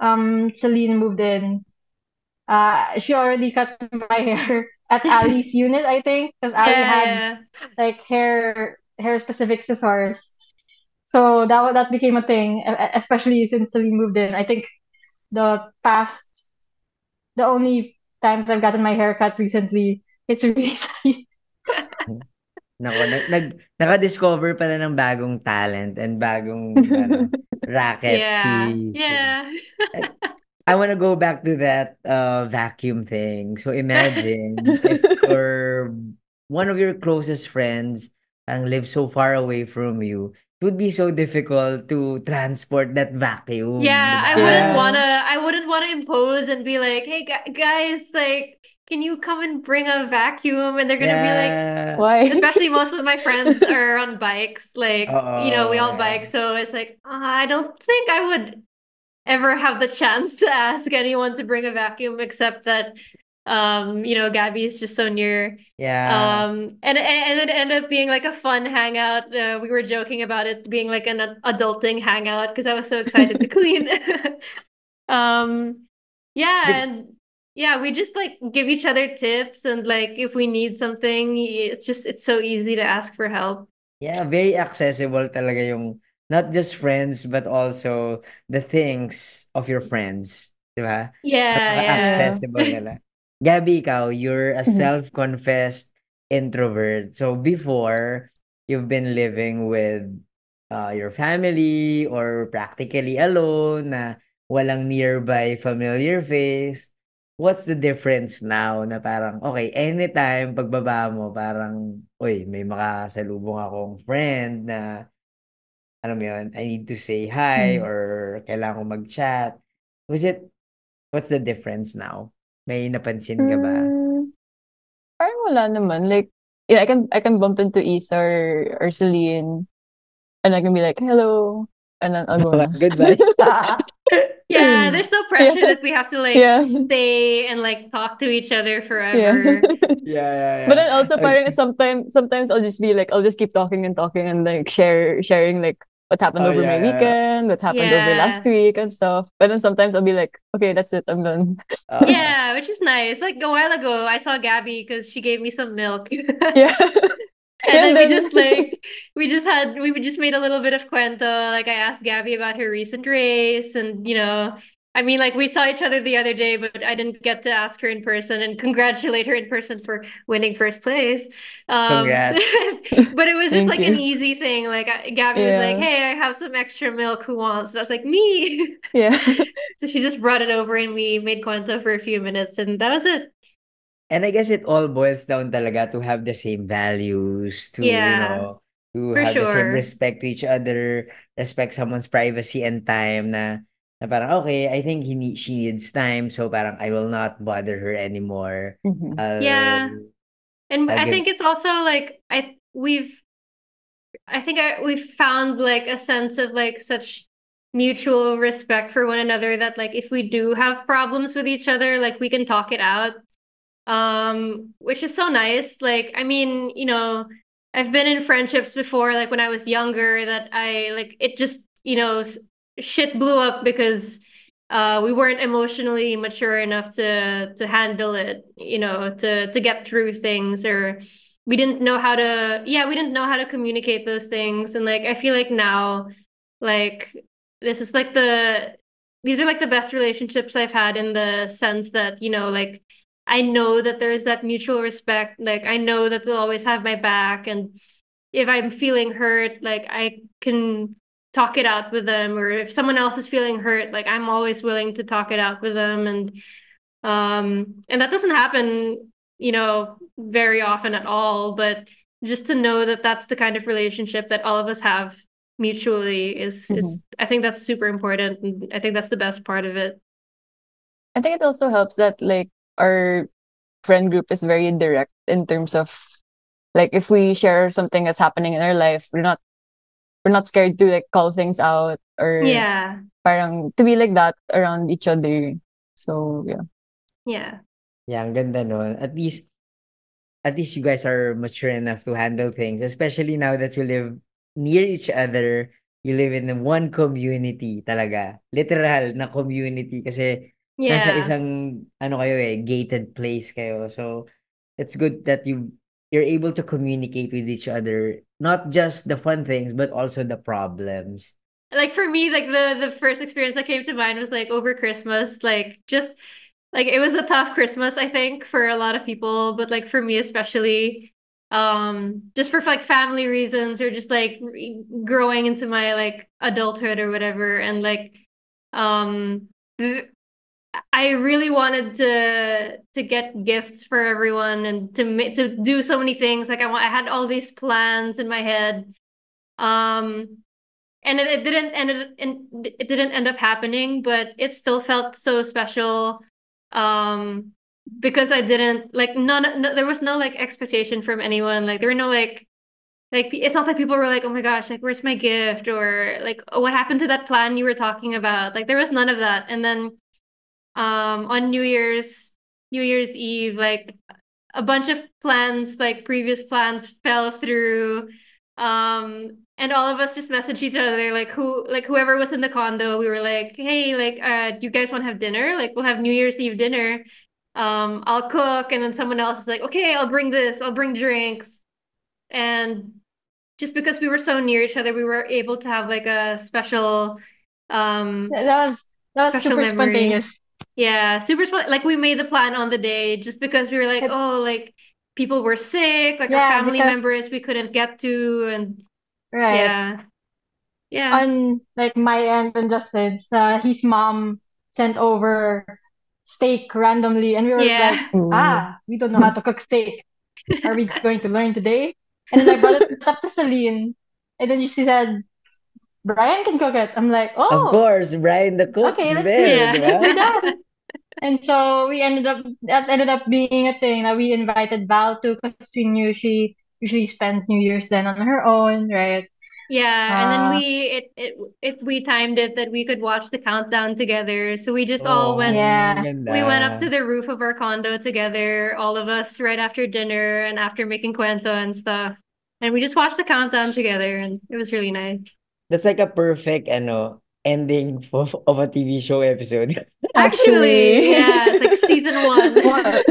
Speaker 4: Celine moved in, she already cut my hair at Ali's unit, I think, because Ali
Speaker 2: Yeah,
Speaker 4: had
Speaker 2: yeah.
Speaker 4: like hair specific scissors. So that became a thing, especially since Celine moved in. I think the past the only times I've gotten my hair cut recently, it's recently.
Speaker 1: Nako, naka-discover pala ng bagong talent and bagong racket
Speaker 2: Yeah.
Speaker 1: si Celine.
Speaker 2: Yeah.
Speaker 1: I wanna go back to that vacuum thing. So imagine if one of your closest friends lives so far away from you, it would be so difficult to transport that vacuum, di
Speaker 2: Yeah,
Speaker 1: ba?
Speaker 3: Yeah.
Speaker 2: I wouldn't want to impose and be like, "Hey guys, like can you come and bring a vacuum?" And they're going to be like,
Speaker 1: Yeah.
Speaker 3: Why?
Speaker 2: especially most of my friends are on bikes, like, we
Speaker 1: Oo,
Speaker 2: all
Speaker 1: yeah.
Speaker 2: bike, so it's like, I don't think I would ever have the chance to ask anyone to bring a vacuum except that Gabby's just so near.
Speaker 1: Yeah.
Speaker 2: And it ended up being like a fun hangout. We were joking about it being like an adulting hangout because I was so excited to clean. um yeah,
Speaker 1: Di-
Speaker 2: and yeah, we just like give each other tips, and like if we need something, it's so easy to ask for help.
Speaker 1: Yeah, very accessible talaga yung not just friends but also the things of your friends, 'di ba?
Speaker 2: Yeah,
Speaker 3: Yeah.
Speaker 1: Napaka-accessible nila. Gabby, ikaw, you're a
Speaker 3: Mhm.
Speaker 1: self-confessed introvert. So before, you've been living with your family or practically alone na walang nearby familiar face. What's the difference now na parang, okay, anytime pagbaba mo, parang, uy, may makasalubong akong friend na, alam mo yun, I need to say hi
Speaker 3: Mm.
Speaker 1: or kailangan ko mag-chat. What's the difference now? May napansin ka ba?
Speaker 3: Mm, parang wala naman. Like, yeah, I can bump into Isa or Celine, and I can be like, hello, and then I'll go na.
Speaker 1: Goodbye.
Speaker 2: Yeah, there's no
Speaker 3: Yeah,
Speaker 2: pressure that we have to like
Speaker 3: yeah,
Speaker 2: stay and like talk to each other
Speaker 3: yeah.
Speaker 2: forever.
Speaker 1: Yeah.
Speaker 3: But then also, parang sometimes I'll just be like, I'll just keep talking and talking and like sharing like what happened
Speaker 1: Oh,
Speaker 3: over my
Speaker 1: yeah.
Speaker 3: weekend, what happened over last
Speaker 2: Yeah.
Speaker 3: week and stuff. But then sometimes I'll be like, okay, that's it, I'm done.
Speaker 2: Yeah, which is nice. Like a while ago, I saw Gabby because she gave me some milk.
Speaker 3: Yeah.
Speaker 2: And
Speaker 3: Yeah,
Speaker 2: then
Speaker 3: and
Speaker 2: we
Speaker 3: then
Speaker 2: just we just made a little bit of cuento. Like I asked Gabby about her recent race, and I mean, like we saw each other the other day, but I didn't get to ask her in person and congratulate her in person for winning first place.
Speaker 1: Congrats.
Speaker 2: But it was just
Speaker 3: thank
Speaker 2: like an
Speaker 3: you.
Speaker 2: easy thing. Like Gabby was like,
Speaker 3: Yeah.
Speaker 2: "Hey, I have some extra milk. Who wants?" And I was like, "Me."
Speaker 3: Yeah.
Speaker 2: So she just brought it over, and we made cuento for a few minutes, and that was it.
Speaker 1: And I guess it all boils down talaga to have the same values,
Speaker 2: Yeah,
Speaker 1: to
Speaker 2: for
Speaker 1: have the same
Speaker 2: sure.
Speaker 1: respect to each other, respect someone's privacy and time na parang, okay, I think she needs time, so parang I will not bother her anymore.
Speaker 3: Mhm.
Speaker 1: I'll,
Speaker 2: Yeah. And
Speaker 1: I'll
Speaker 2: I
Speaker 1: give,
Speaker 2: think it's also like we've found like a sense of like such mutual respect for one another that like if we do have problems with each other, like we can talk it out. Which is so nice. Like, I mean, I've been in friendships before, like when I was younger, that I like it just, shit blew up because we weren't emotionally mature enough to handle it, to get through things, or we didn't know how to communicate those things. And like I feel like now, like this is like these are like the best relationships I've had in the sense that, like I know that there's that mutual respect. Like I know that they'll always have my back, and if I'm feeling hurt, like I can talk it out with them, or if someone else is feeling hurt, like I'm always willing to talk it out with them. And that doesn't happen, very often at all, but just to know that that's the kind of relationship that all of us have mutually
Speaker 3: Mhm.
Speaker 2: is I think that's super important, and I think that's the best part of it.
Speaker 3: I think it also helps that like our friend group is very direct in terms of like if we share something that's happening in our life, we're not scared to like call things out or
Speaker 2: Yeah.
Speaker 3: parang to be like that around each other. So yeah.
Speaker 2: Yeah.
Speaker 1: yeah, ang ganda nun. At least you guys are mature enough to handle things, especially now that you live near each other. You live in one community talaga. Literal na community kasi nasa
Speaker 2: Yeah.
Speaker 1: isang ano kayo gated place kayo. So it's good that you're able to communicate with each other, not just the fun things but also the problems.
Speaker 2: Like for me, like the first experience that came to mind was like over Christmas, like just like it was a tough Christmas, I think, for a lot of people, but like for me especially, just for like family reasons or just like growing into my like adulthood or whatever, and like um th- I really wanted to get gifts for everyone and to do so many things. Like I had all these plans in my head. Um and it didn't end up happening, but it still felt so special. um because I didn't like no, there was no like expectation from anyone. Like there were no like it's not like people were like, oh my gosh, like where's my gift, or like, oh, what happened to that plan you were talking about. Like there was none of that. And then on New Year's Eve, like a bunch of plans, like previous plans, fell through. And all of us just messaged each other, like whoever was in the condo, we were like, hey, like do you guys want to have dinner? Like we'll have New Year's Eve dinner. I'll cook. And then someone else is like, okay, I'll bring this, I'll bring drinks. And just because we were so near each other, we were able to have like a um
Speaker 4: That was
Speaker 2: special
Speaker 4: super
Speaker 2: memory.
Speaker 4: spontaneous.
Speaker 2: Yeah, super fun. Like we made the plan on the day just because we were like,
Speaker 4: It,
Speaker 2: oh, like people were sick, like our
Speaker 4: yeah,
Speaker 2: family
Speaker 4: because
Speaker 2: members we couldn't get to, and
Speaker 4: right.
Speaker 2: yeah, Yeah.
Speaker 4: on like my end and Justin's, his mom sent over steak randomly, and we were like,
Speaker 2: Yeah.
Speaker 4: we don't know how to cook steak. Are we going to learn today? And then I brought it up to Celine, and then she said, Brian can cook it. I'm like,
Speaker 1: Of
Speaker 4: oh,
Speaker 1: course, Brian the cook
Speaker 4: okay,
Speaker 1: is
Speaker 4: let's do
Speaker 1: there, di
Speaker 2: Yeah.
Speaker 4: let's
Speaker 1: ba?
Speaker 4: do that. And so that ended up being a thing that we invited Val to, because we knew she usually spends New Year's then on her own, right?
Speaker 2: Yeah, and then
Speaker 4: Uh,
Speaker 2: we timed it that we could watch the countdown together. So we just all went
Speaker 1: Oh,
Speaker 4: yeah.
Speaker 1: ganda.
Speaker 2: we went up to the roof of our condo together, all of us right after dinner and after making cuento and stuff. And we just watched the countdown together and it was really nice.
Speaker 1: That's like a perfect ending of a TV show episode.
Speaker 2: Actually,
Speaker 3: Actually.
Speaker 2: yeah, it's like season one.
Speaker 3: What?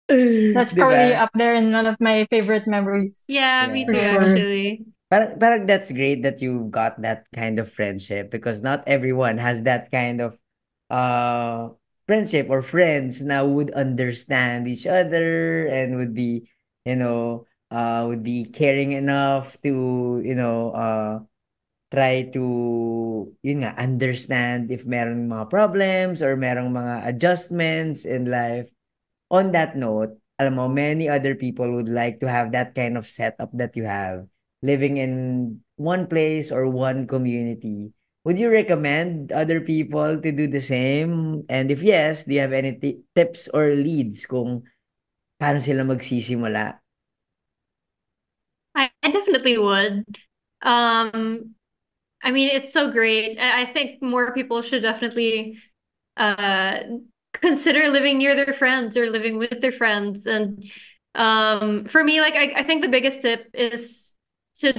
Speaker 4: That's
Speaker 1: 'Di
Speaker 4: probably
Speaker 1: ba?
Speaker 4: up there in one of my favorite memories,
Speaker 2: Yeah, me
Speaker 4: for
Speaker 2: too,
Speaker 1: Yeah.
Speaker 4: sure.
Speaker 2: actually.
Speaker 1: Parang that's great that you got that kind of friendship, because not everyone has that kind of uh friendship or friends now would understand each other and would be, would be caring enough to, try to, yun nga, understand if merong mga problems or merong mga adjustments in life. On that note, alam mo, many other people would like to have that kind of setup that you have, living in one place or one community. Would you recommend other people to do the same? And if yes, do you have any tips or leads kung paano sila magsisimula?
Speaker 2: I definitely would. I mean, it's so great. I think more people should definitely uh consider living near their friends or living with their friends. And for me, like I think the biggest tip is to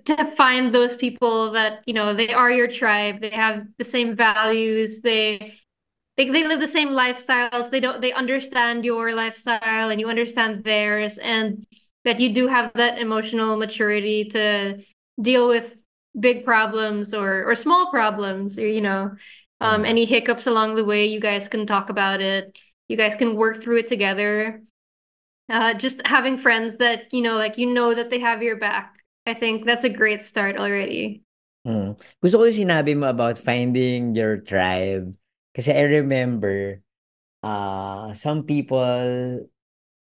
Speaker 2: to find those people that, they are your tribe. They have the same values. They live the same lifestyles. They understand your lifestyle and you understand theirs, and that you do have that emotional maturity to deal with big problems or small problems, or
Speaker 1: Mm.
Speaker 2: any hiccups along the way. You guys can talk about it. You guys can work through it together. Just having friends that like that they have your back. I think that's a great start already.
Speaker 1: Gusto ko yung sinabi mo about finding your tribe. Kasi I remember, some people,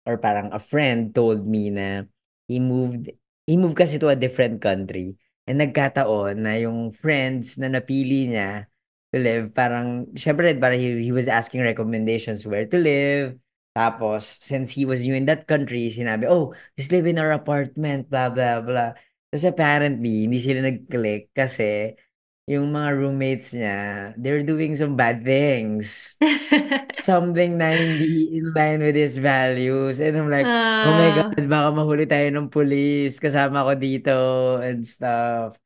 Speaker 1: or parang a friend told me na he moved he moved kasi to a different country, and nagkataon na yung friends na napili niya to live, parang siyempre parang he was asking recommendations where to live. Tapos since he was new in that country, sinabi, "Oh, just live in our apartment, blah blah blah." Tapos apparently hindi sila nag-click kasi yung mga roommates niya, they're doing some bad things. Something na hindi in line with his values, and I'm like, "Oh my God,
Speaker 2: uh,
Speaker 1: baka mahuli tayo ng pulis, kasama ko dito," and stuff.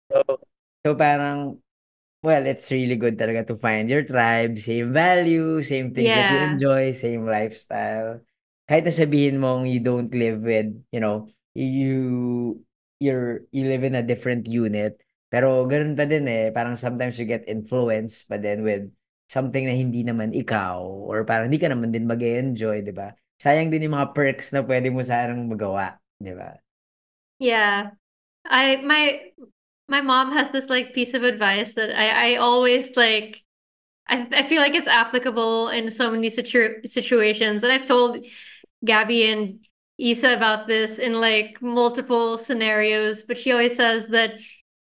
Speaker 1: So so parang, well, it's really good talaga to find your tribe, same value, same things that you
Speaker 2: yeah.
Speaker 1: enjoy, same lifestyle. Kahit na sabihin mong you don't live with, you you live in a different unit, pero gano'n pa din, eh, parang sometimes you get influenced pa din with something na hindi naman ikaw, or parang hindi ka naman din mag-e-enjoy, 'di ba? Sayang din yung mga perks na puwede mo sanang magawa, 'di ba?
Speaker 2: Yeah. I my mom has this like piece of advice that I always like. I feel like it's applicable in so many situations, and I've told Gabby and Isa about this in like multiple scenarios. But she always says that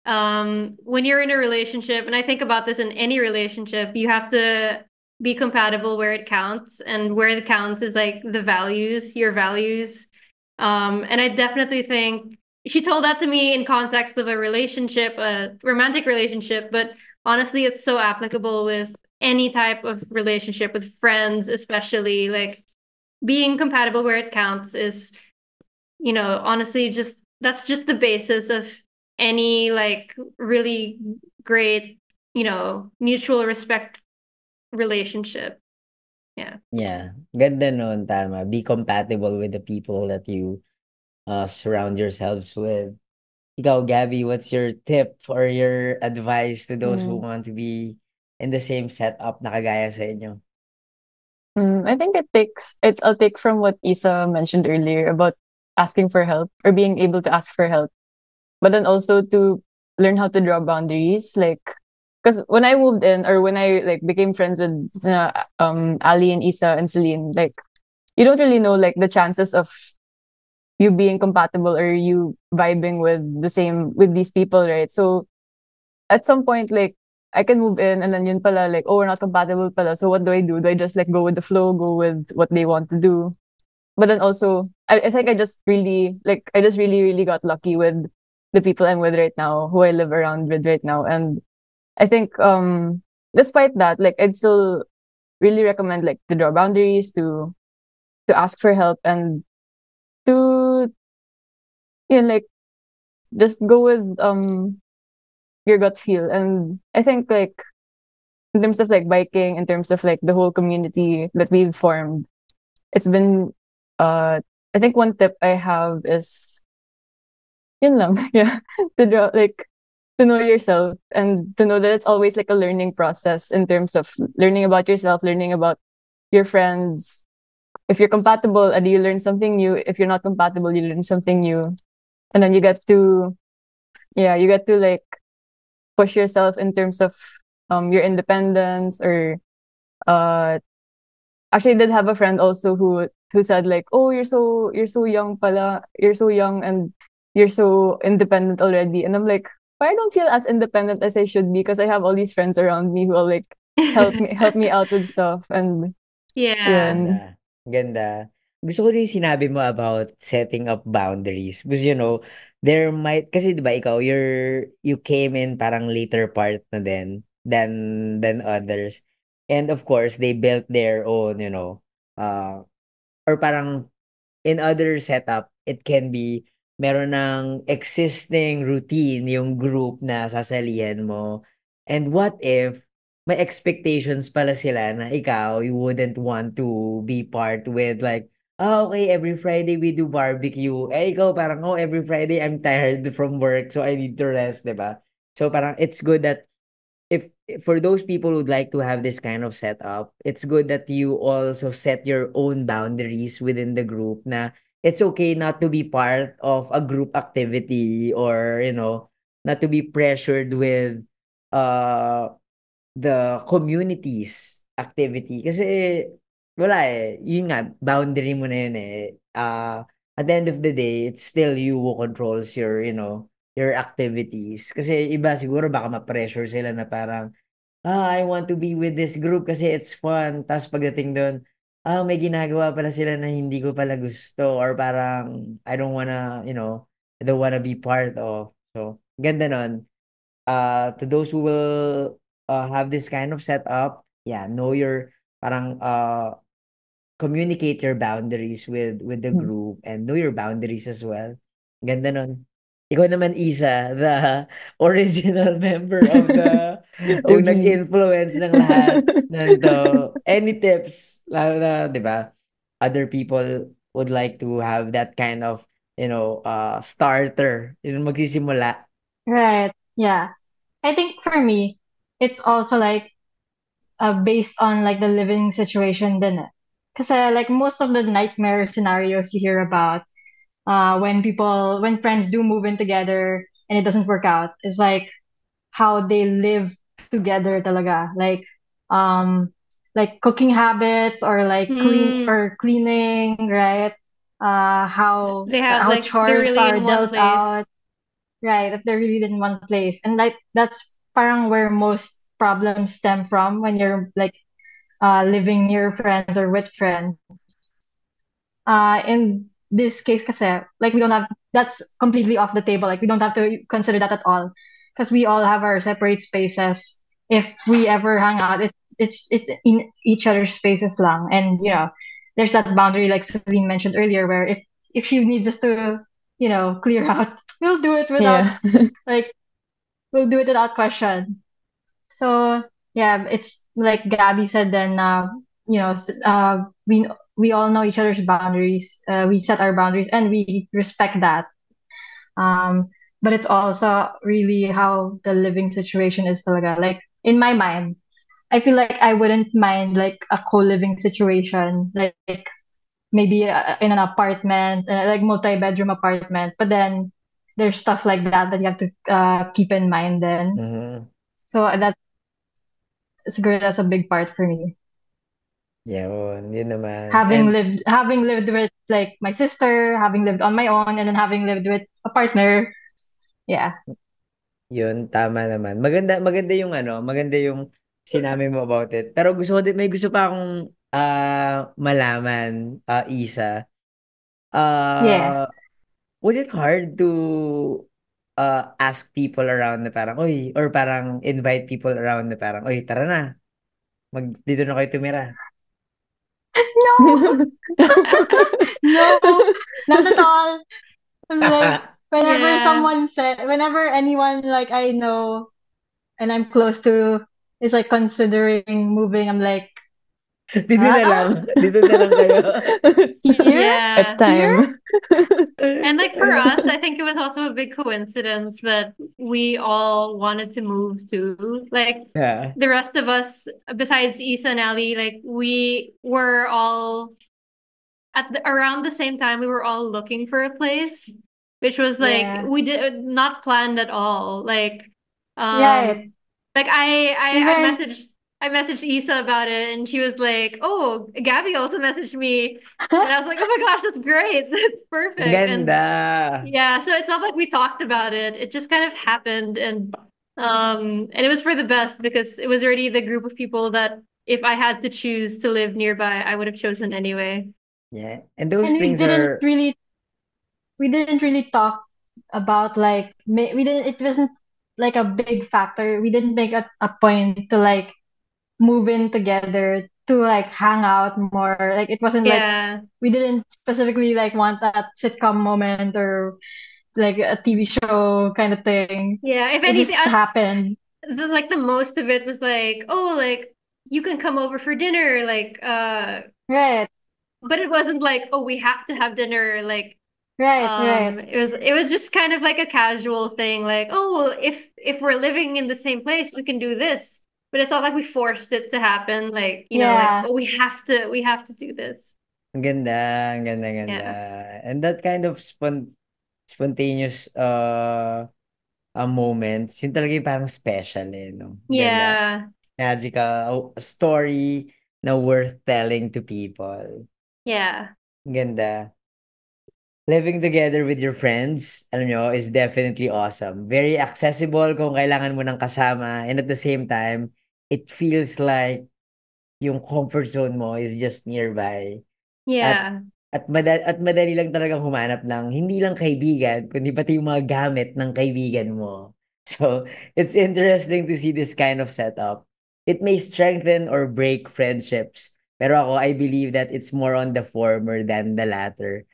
Speaker 2: when you're in a relationship, and I think about this in any relationship, you have to be compatible where it counts, and where it counts is like the values, your values. And I definitely think she told that to me in context of a relationship, a romantic relationship, but honestly, it's so applicable with any type of relationship with friends, especially like being compatible where it counts is, honestly, just that's just the basis of any like really great, mutual respect relationship. Yeah.
Speaker 1: Yeah, ganda nun, tama. Be compatible with the people that you, surround yourselves with. Ikaw, Gabby, what's your tip or your advice to those who
Speaker 3: Mm.
Speaker 1: want to be in the same setup na kagaya sa inyo?
Speaker 3: I think I'll take from what Isa mentioned earlier about asking for help or being able to ask for help, but then also to learn how to draw boundaries. Like, because when I moved in, or when I like became friends with Ali and Isa and Celine, like you don't really know like the chances of you being compatible or you vibing with with these people, right? So at some point, like I can move in and then yun pala, like, oh, we're not compatible pala. So what do I do? Do I just like go with the flow, go with what they want to do? But then also, I think I just really, really got lucky with the people I'm with right now, who I live around with right now. And I think despite that, like I'd still really recommend like to draw boundaries, to ask for help, and to like just go with your gut feel. And I think like in terms of like biking, in terms of like the whole community that we've formed, it's been I think one tip I have is yun lang, yeah, to draw like to know yourself and to know that it's always like a learning process in terms of learning about yourself, learning about your friends. If you're compatible, and you learn something new. If you're not compatible, you learn something new. And then you get to like push yourself in terms of your independence, or uh actually I did have a friend also who said like, oh, you're so young pala, you're so young and you're so independent already. And I'm like, but I don't feel as independent as I should be, because I have all these friends around me who will like help me out with stuff. And
Speaker 2: Yeah.
Speaker 3: yun.
Speaker 1: Ganda, ganda. Gusto ko din yung sinabi mo about setting up boundaries because there might kasi 'di ba ikaw you came in parang later part na din than others. And of course, they built their own, or parang in other setup, it can be meron ng existing routine yung group na sasalihan mo. And what if may expectations pala sila na ikaw, you wouldn't want to be part with like, okay, every Friday we do barbecue. Eh, ikaw parang, oh, every Friday I'm tired from work, so I need to rest, diba? So parang it's good that if for those people who'd like to have this kind of setup, it's good that you also set your own boundaries within the group na it's okay not to be part of a group activity, or not to be pressured with uh the community's activity kasi wala eh. Yun nga, boundary mo na yun eh. At the end of the day, it's still you who controls your activities. Kasi iba siguro baka ma-pressure sila na parang, I want to be with this group kasi it's fun. Tapos pagdating doon, may ginagawa pala sila na hindi ko pala gusto, or parang I don't wanna be part of. So, ganda nun. To those who will have this kind of setup, yeah, know your parang communicate your boundaries with the
Speaker 3: Mm.
Speaker 1: group and know your boundaries as well. Ganda nun. Ikaw naman, Isa, the original member of yung
Speaker 3: OG.
Speaker 1: nag-influence ng lahat ng to. Any tips, lalo na, di ba, other people would like to have that kind of, starter, yung magsisimula.
Speaker 4: Right. Yeah. I think for me, it's also like based on like the living situation din eh. Kasi like most of the nightmare scenarios you hear about when friends do move in together and it doesn't work out, is like how they live together talaga. Like cooking habits, or like
Speaker 2: Mm.
Speaker 4: cleaning, right?
Speaker 2: They have
Speaker 4: How
Speaker 2: like they're
Speaker 4: chores
Speaker 2: really
Speaker 4: are
Speaker 2: in one
Speaker 4: dealt out,
Speaker 2: place.
Speaker 4: right? If they're really in one place. And like that's parang where most problems stem from when you're like living near friends or with friends. In this case kasi, like we don't have, that's completely off the table. Like we don't have to consider that at all, because we all have our separate spaces. If we ever hang out, it's in each other's spaces lang. And there's that boundary like Celine mentioned earlier, where if she needs us to, clear out, we'll do it without
Speaker 3: Yeah.
Speaker 4: like we'll do it without question. So yeah, it's like Gabby said. Then we all know each other's boundaries. We set our boundaries and we respect that. Um, but it's also really how the living situation is talaga. Like in my mind, I feel like I wouldn't mind like a co-living situation, like maybe in an apartment, like multi-bedroom apartment. But then there's stuff like that that you have to keep in mind then.
Speaker 1: Mhm.
Speaker 4: So that's siguro that's a big part for me.
Speaker 1: Yun naman.
Speaker 4: Having
Speaker 1: And
Speaker 4: lived with like my sister, having lived on my own, and then having lived with a partner. Yeah.
Speaker 1: yun, tama naman. Maganda yung maganda yung sinabi mo about it. Pero may gusto pa akong malaman, Isa.
Speaker 4: Yeah.
Speaker 1: Uh, was it hard to ask people around na parang, oy, or parang invite people around na parang, oy, tara na, dito na kayo tumira.
Speaker 4: No, no, not at all. Like
Speaker 2: Yeah.
Speaker 4: whenever anyone like I know and I'm close to is like considering moving, I'm like, huh?
Speaker 1: Dito na lang kayo.
Speaker 4: Here?
Speaker 3: It's
Speaker 2: Yeah.
Speaker 4: Here?
Speaker 3: time.
Speaker 2: And like for us, I think it was also a big coincidence that we all wanted to move too. Like
Speaker 1: Yeah.
Speaker 2: the rest of us, besides Isa and Ali, like we were all around the same time. We were all looking for a place, which was like
Speaker 4: Yeah.
Speaker 2: we did not planned at all.
Speaker 4: Right.
Speaker 2: Like
Speaker 4: We
Speaker 2: I
Speaker 4: weren't.
Speaker 2: messaged Isa about it, and she was like, "Oh, Gabby also messaged me," and I was like, "Oh my gosh, that's great! That's
Speaker 1: Ang
Speaker 2: perfect!" And
Speaker 1: ganda.
Speaker 2: yeah, so it's not like we talked about it. It just kind of happened, and it was for the best because it was already the group of people that if I had to choose to live nearby, I would have chosen anyway.
Speaker 1: Yeah. And those
Speaker 4: And
Speaker 1: things are,
Speaker 4: we didn't really talk about like we didn't it wasn't like a big factor. We didn't make a point to like move in together to like hang out more. Like it wasn't like
Speaker 2: Yeah,
Speaker 4: we didn't specifically like want that sitcom moment or like a TV show kind of thing.
Speaker 2: yeah. If
Speaker 4: It
Speaker 2: anything,
Speaker 4: just happened.
Speaker 2: the most of it was like, oh, like you can come over for dinner,
Speaker 4: Right,
Speaker 2: but it wasn't like, oh, we have to have dinner,
Speaker 4: right.
Speaker 2: it was just kind of like a casual thing, like, oh, well, if we're living in the same place, we can do this. But it's not like we forced it to happen, like, like,
Speaker 4: Yeah,
Speaker 2: oh, we have to do this.
Speaker 1: ang ganda, ang ganda, ang ganda.
Speaker 2: Yeah.
Speaker 1: And that kind of spontaneous moments, yun talaga yung parang special no? Ganda.
Speaker 2: Yeah.
Speaker 1: Magical, a story na worth telling to people.
Speaker 2: Yeah.
Speaker 1: Ganda. Living together with your friends, alam nyo, is definitely awesome. Very accessible kung kailangan mo ng kasama. And at the same time, it feels like yung comfort zone mo is just nearby. At
Speaker 2: Yeah.
Speaker 1: at madali lang talagang humanap ng hindi lang kaibigan, kundi pati yung mga gamit ng kaibigan mo. So, it's interesting to see this kind of setup. It may strengthen or break friendships. Pero ako, I believe that it's more on the former than the latter.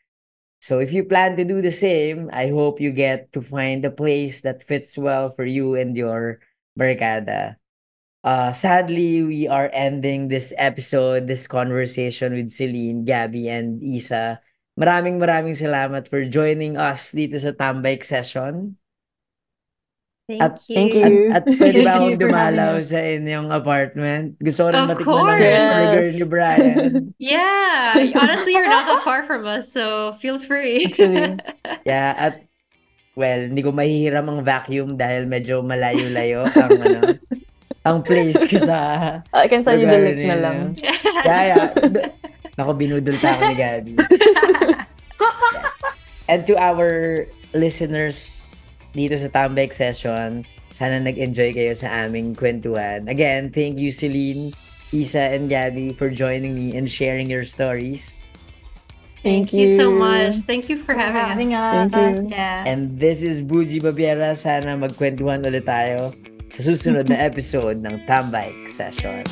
Speaker 1: So if you plan to do the same, I hope you get to find a place that fits well for you and your barkada. Sadly, we are ending this episode, this conversation with Celine, Gabby, and Isa. Maraming salamat for joining us dito sa Tambike session.
Speaker 2: Thank
Speaker 3: Thank
Speaker 2: you.
Speaker 3: you.
Speaker 1: At pwede ba
Speaker 4: Thank you
Speaker 1: akong
Speaker 4: for having
Speaker 1: dumalaw
Speaker 4: us.
Speaker 1: sa inyong apartment? Gusto ko rin
Speaker 2: Of
Speaker 1: matikman ng
Speaker 2: course.
Speaker 1: burger ni
Speaker 3: Yes.
Speaker 1: Brian.
Speaker 2: Yeah. Honestly, you're not that far from us, so feel free.
Speaker 3: Actually.
Speaker 1: Yeah, at well, hindi ko mahihiram ang vacuum dahil medyo malayo-layo ang ang place ko sa
Speaker 3: I can send you the
Speaker 1: lugar
Speaker 3: link na lang.
Speaker 1: ninyo. Yeah. Ako, binudol pa ako ni Gabby. Yes. And to our listeners dito sa Tambike session, sana nag-enjoy kayo sa aming kwentuhan. Again, thank you Celine, Isa, and Gabby for joining me and sharing your stories.
Speaker 2: Thank you so much. Thank you for having us.
Speaker 3: Thank you.
Speaker 2: Yeah.
Speaker 1: And this is Buji Babiera. Sana magkwentuhan ulit tayo sa susunod na episode ng Tambike Session.